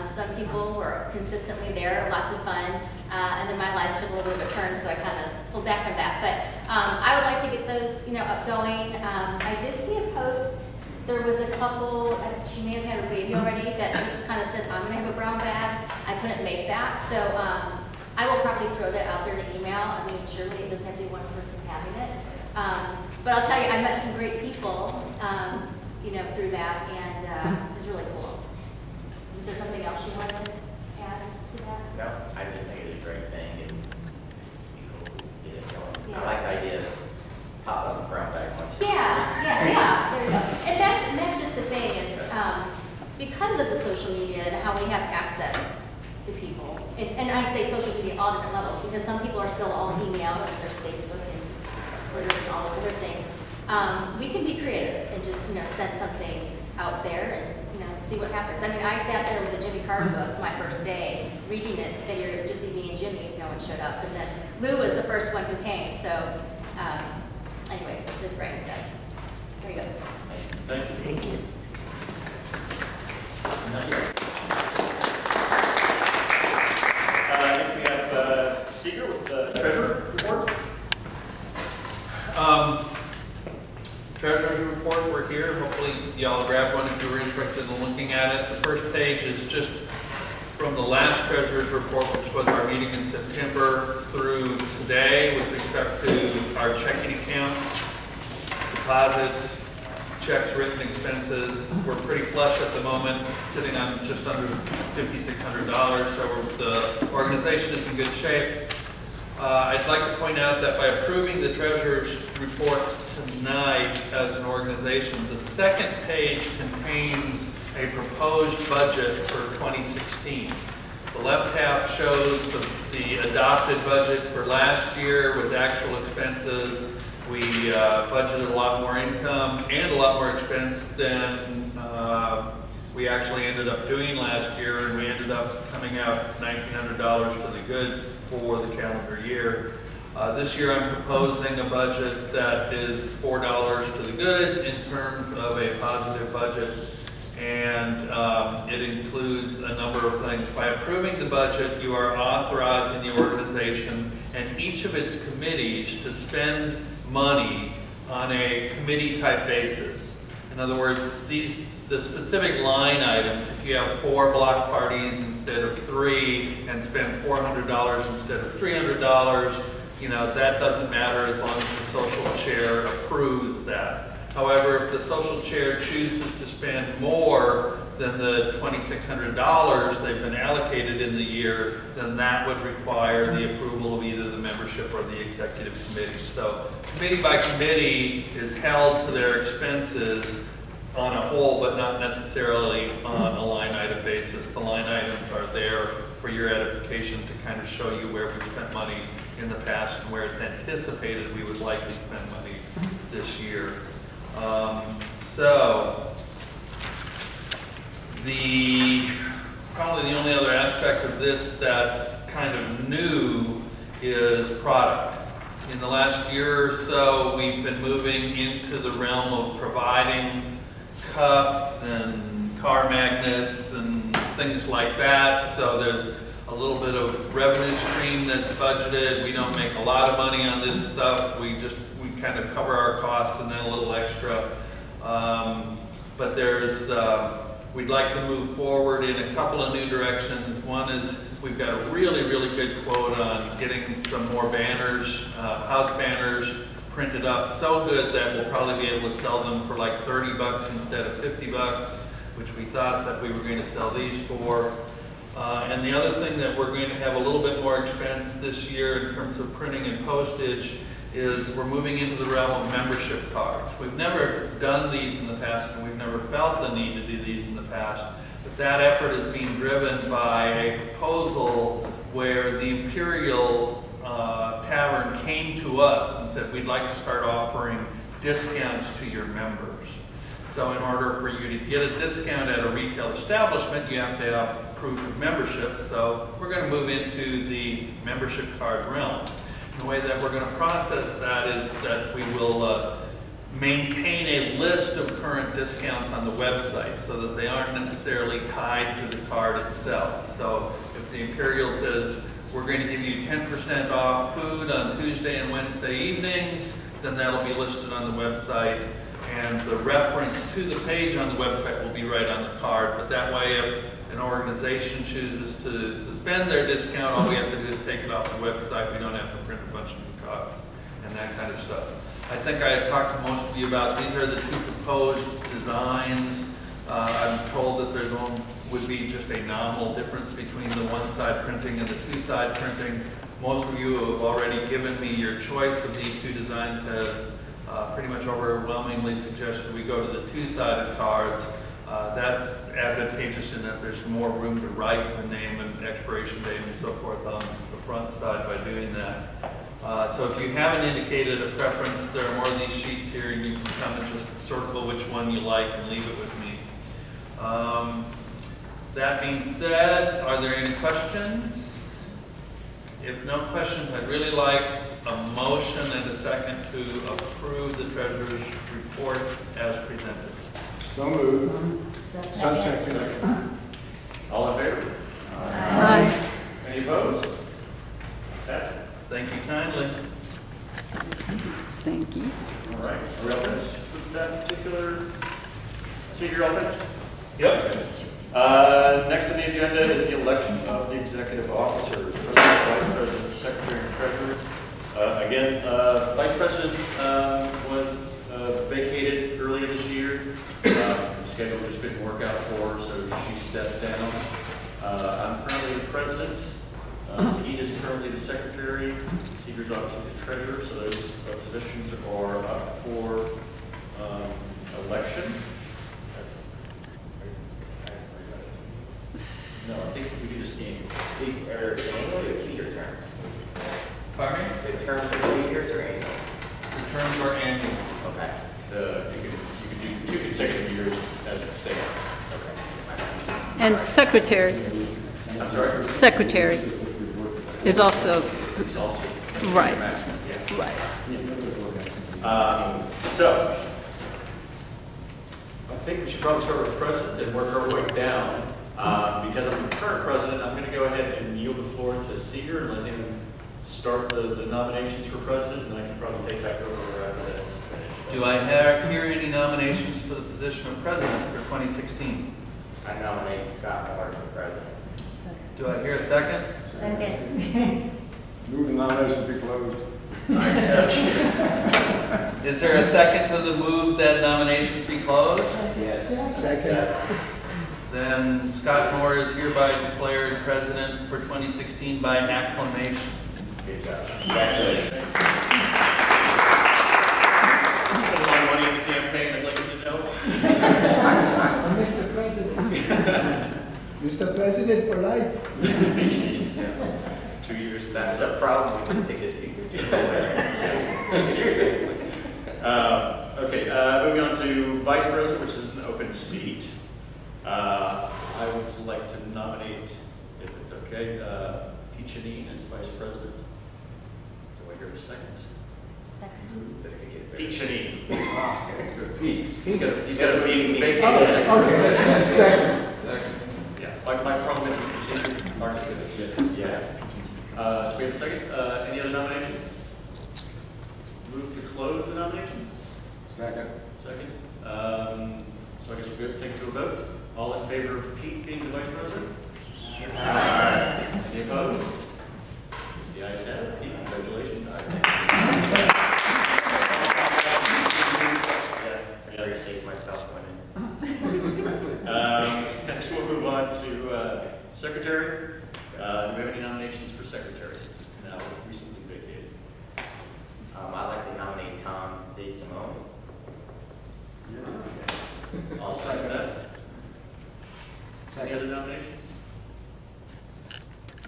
Some people were consistently there, lots of fun. And then my life took a little bit of a turn, so I kind of pulled back on that. But I would like to get those, you know, up going. I did see a post. There was a couple, she may have had a baby already, that just kind of said, I'm going to have a brown bag. I couldn't make that. So I will probably throw that out there in an email. I mean, surely it doesn't have to be one person having it. But I'll tell you, I met some great people, you know, through that, and it was really cool. Is there something else you want to add to that? No, I just think it's a great thing, and people get it going. Yeah. I like the idea of pop-up brown bag lunch. Yeah, there you go. And that's just the thing is, because of the social media and how we have access to people, and I say social media at all different levels, because some people are still all email, and there's Facebook and Twitter and all those other things. We can be creative and just, you know, send something out there and, you know, see what happens. I mean, I sat there with a Jimmy Carter book my first day, reading it, figured it would just be me and Jimmy if no one showed up. And then Lou was the first one who came, so anyways, it was great. So there you go. Thank you. Thank you. I think we have Seeger with the treasurer report. Treasurer's report, we're here. Hopefully y'all grabbed one if you were interested in looking at it. The first page is just from the last treasurer's report, which was our meeting in September through today with respect to our checking account, deposits, checks, written expenses. We're pretty flush at the moment, sitting on just under $5,600, so the organization is in good shape. I'd like to point out that by approving the treasurer's report tonight as an organization, the second page contains a proposed budget for 2016. The left half shows the adopted budget for last year with actual expenses. We budgeted a lot more income and a lot more expense than we actually ended up doing last year, and we ended up coming out $1,900 to the good for the calendar year. This year I'm proposing a budget that is $4 to the good in terms of a positive budget, And it includes a number of things. By approving the budget, you are authorizing the organization and each of its committees to spend money on a committee-type basis. In other words, the specific line items, if you have 4 block parties instead of 3 and spend $400 instead of $300, you know, that doesn't matter as long as the social chair approves that. However, if the social chair chooses to spend more than the $2,600 they've been allocated in the year, then that would require the approval of either the membership or the executive committee. So committee by committee is held to their expenses on a whole, but not necessarily on a line item basis. The line items are there for your edification to kind of show you where we've spent money in the past and where it's anticipated we would likely spend money this year. Probably the only other aspect of this that's kind of new is product. In the last year or so, we've been moving into the realm of providing cups and car magnets and things like that. So there's a little bit of revenue stream that's budgeted. We don't make a lot of money on this stuff. We kind of cover our costs and then a little extra. But we'd like to move forward in a couple of new directions. One is we've got a really, really good quote on getting some more banners, house banners printed up so good that we'll probably be able to sell them for like 30 bucks instead of 50 bucks, which we thought that we were going to sell these for. And the other thing that we're going to have a little bit more expense this year in terms of printing and postage is we're moving into the realm of membership cards. We've never done these in the past, and we've never felt the need to do these in the past, but that effort is being driven by a proposal where the Imperial Tavern came to us and said, we'd like to start offering discounts to your members. So in order for you to get a discount at a retail establishment, you have to have proof of membership. So we're going to move into the membership card realm. The way that we're going to process that is that we will maintain a list of current discounts on the website so that they aren't necessarily tied to the card itself. So if the Imperial says, we're going to give you 10% off food on Tuesday and Wednesday evenings, then that'll be listed on the website. And the reference to the page on the website will be right on the card. But that way, if an organization chooses to suspend their discount, all we have to do is take it off the website. We don't have to print a bunch of new cards and that kind of stuff. I think I had talked to most of you about these are the 2 proposed designs. I'm told that there's one would be just a nominal difference between the one-side printing and the 2-side printing. Most of you who have already given me your choice of these 2 designs have pretty much overwhelmingly suggested we go to the 2-sided cards. That's advantageous in that there's more room to write the name and expiration date and so forth on the front side by doing that. So if you haven't indicated a preference, there are more of these sheets here and you can come and just circle which one you like and leave it with me. That being said, are there any questions? If no questions, I'd really like a motion and a second to approve the treasurer's report as presented. So moved. Second. All in favor? Aye. Any opposed? That. Thank you kindly. Thank you. All right. Are we all finished with that particular? So you're all finished? Yep. Next on the agenda is the election of the executive officers, President, Vice President, Secretary, and Treasurer. Again, Vice President was vacated earlier this year. The schedule just didn't work out for her, so she stepped down. I'm currently the President. Pete is currently the Secretary. Seeger's obviously the Treasurer, so those positions are up for election. No, I think we do this annually. Or annually or 2-year terms? Pardon me? The terms are 2 years or annual? The terms are annual. Okay. You can do 2 consecutive years as it stands. Okay. And secretary. I'm sorry? Secretary is also, It's also right. Yeah. Right. So, think we should probably start with the president and work our way down. Because I'm the current president, I'm going to go ahead and yield the floor to Seeger and let him start the nominations for president, and I can probably take back over after this. Do I hear any nominations for the position of president for 2016? I nominate Scott Moore for president. Do I hear a second? Second. Move the nomination be closed. Is there a second to the move that nominations be closed? Yes. Second. Then Scott Moore is hereby declared president for 2016 by acclamation. Good job. Congratulations. A lot of money in the campaign, I'd like you to know. Mr. President. Mr. President for life. 2 years. That's a problem we can take it to. Okay, moving on to vice president, which is an open seat. I would like to nominate, if it's okay, Pete Janine as vice president. Do I hear a second? This could get Pete Janine. Pete. He's got to be vacated. Okay, second. Yeah, my parliamentary procedures aren't as good as his. Yeah. So we have a second. Any other nominations? Move to close the nominations? Second. Second. So I guess we're good. Take it to a vote. All in favor of Pete being the vice president? Aye. Any opposed? The ayes have it. Pete, congratulations. Yes, I appreciate myself winning. Next, we'll move on to secretary. Do we have any nominations for secretary since it's now recently vacated? I'd like to nominate Tom DeSimone. I'll second that. Any other nominations?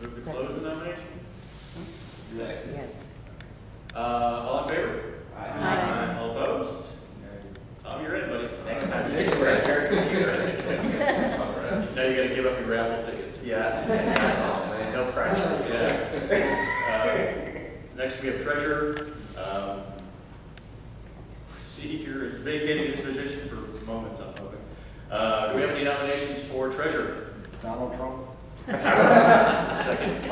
Move to close the nomination? Yes. All in favor? Aye. All opposed? Tom, you're in, buddy. Next time. Next round. All right. Now you got to give up your raffle ticket. Yeah. No pressure. Yeah. Next we have treasurer. Seeger is vacating his position for moments, I'm hoping. Do we have any nominations for treasurer? Donald Trump. Second.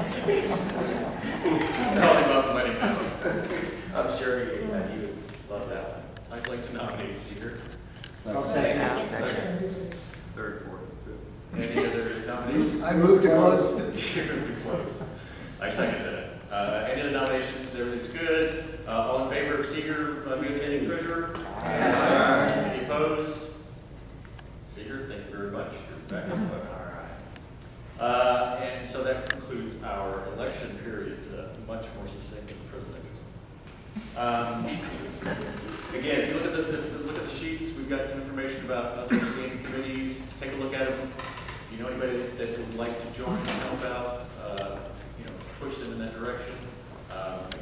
Call him up and let him know. I'm sure you would love that one. I'd like to nominate Seeger. I'll second. Third, fourth, fifth. Any other nominations? I move to close. Close. I second that. Any other nominations? Everything's good. All in favor of Seeger maintaining treasurer? Aye. Any opposed? Seeger, thank you very much. You're back on. All right. And so that concludes our election period. Much more succinct than presidential. Again, if you look at the sheets, we've got some information about other standing committees. Take a look at them. If you know anybody that would like to join and help out, push them in that direction.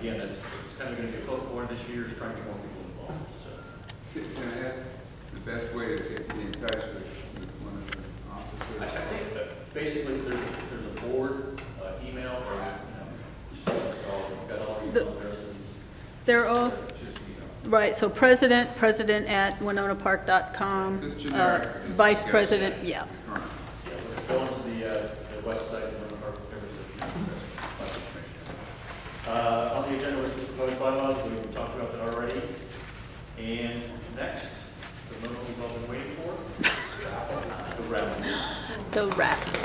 Again, it's kind of going to be a focal point this year is trying to get more people involved. So, Can I ask the best way to get in touch with one of the officers? I think that basically there's a board, email, or just call. We've got all the email addresses. They're all, right, so president at winnonapark.com. Just generic. Vice president, yeah. Right. Yeah, go onto the website and run our on the agenda was the proposed bylaws. We've talked about that already. And next, the moment we've all been waiting for, the raffle. The raffle.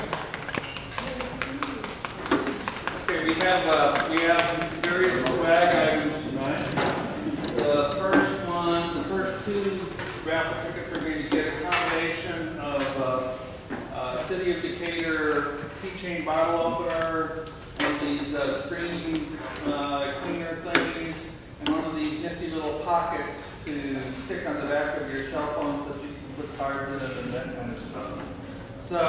Okay, we have various swag items tonight. The first two raffle tickets are going to get a combination of City of Decatur keychain bottle opener, one of these screen cleaner things, and one of these nifty little pockets to stick on the back of your cell phone so that you can put cards in it and that kind of stuff. So,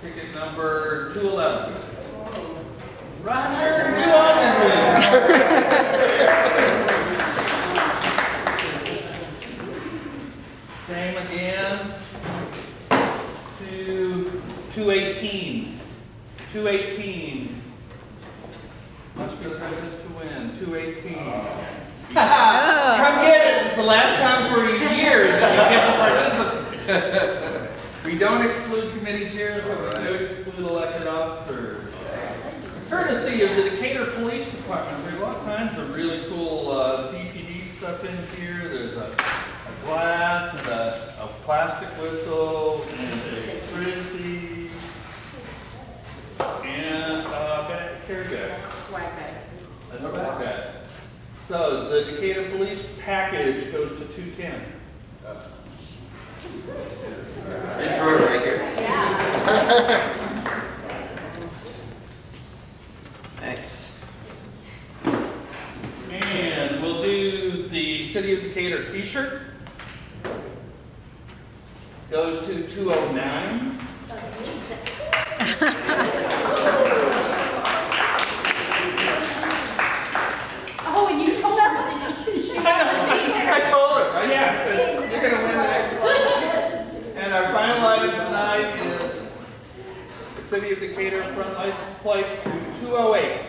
ticket number 211. Roger, you always win. Same again. 218. 218. Must be excited to win. 218. last time for a year that you get to participate. We don't exclude committee chairs, but we do exclude elected officers. Courtesy of the Decatur Police Department, we have all kinds of really cool DPD stuff in here. There's a glass and a plastic whistle and a frisbee and a carry bag. Swag bag. A swag bag. So the Decatur Police package goes to 210. This road right here. Thanks. And we'll do the City of Decatur t-shirt. Goes to 209. Oh, and you told her that I told her, yeah, you're going to win the next one. And our final item tonight is the City of Decatur front license plate to 208.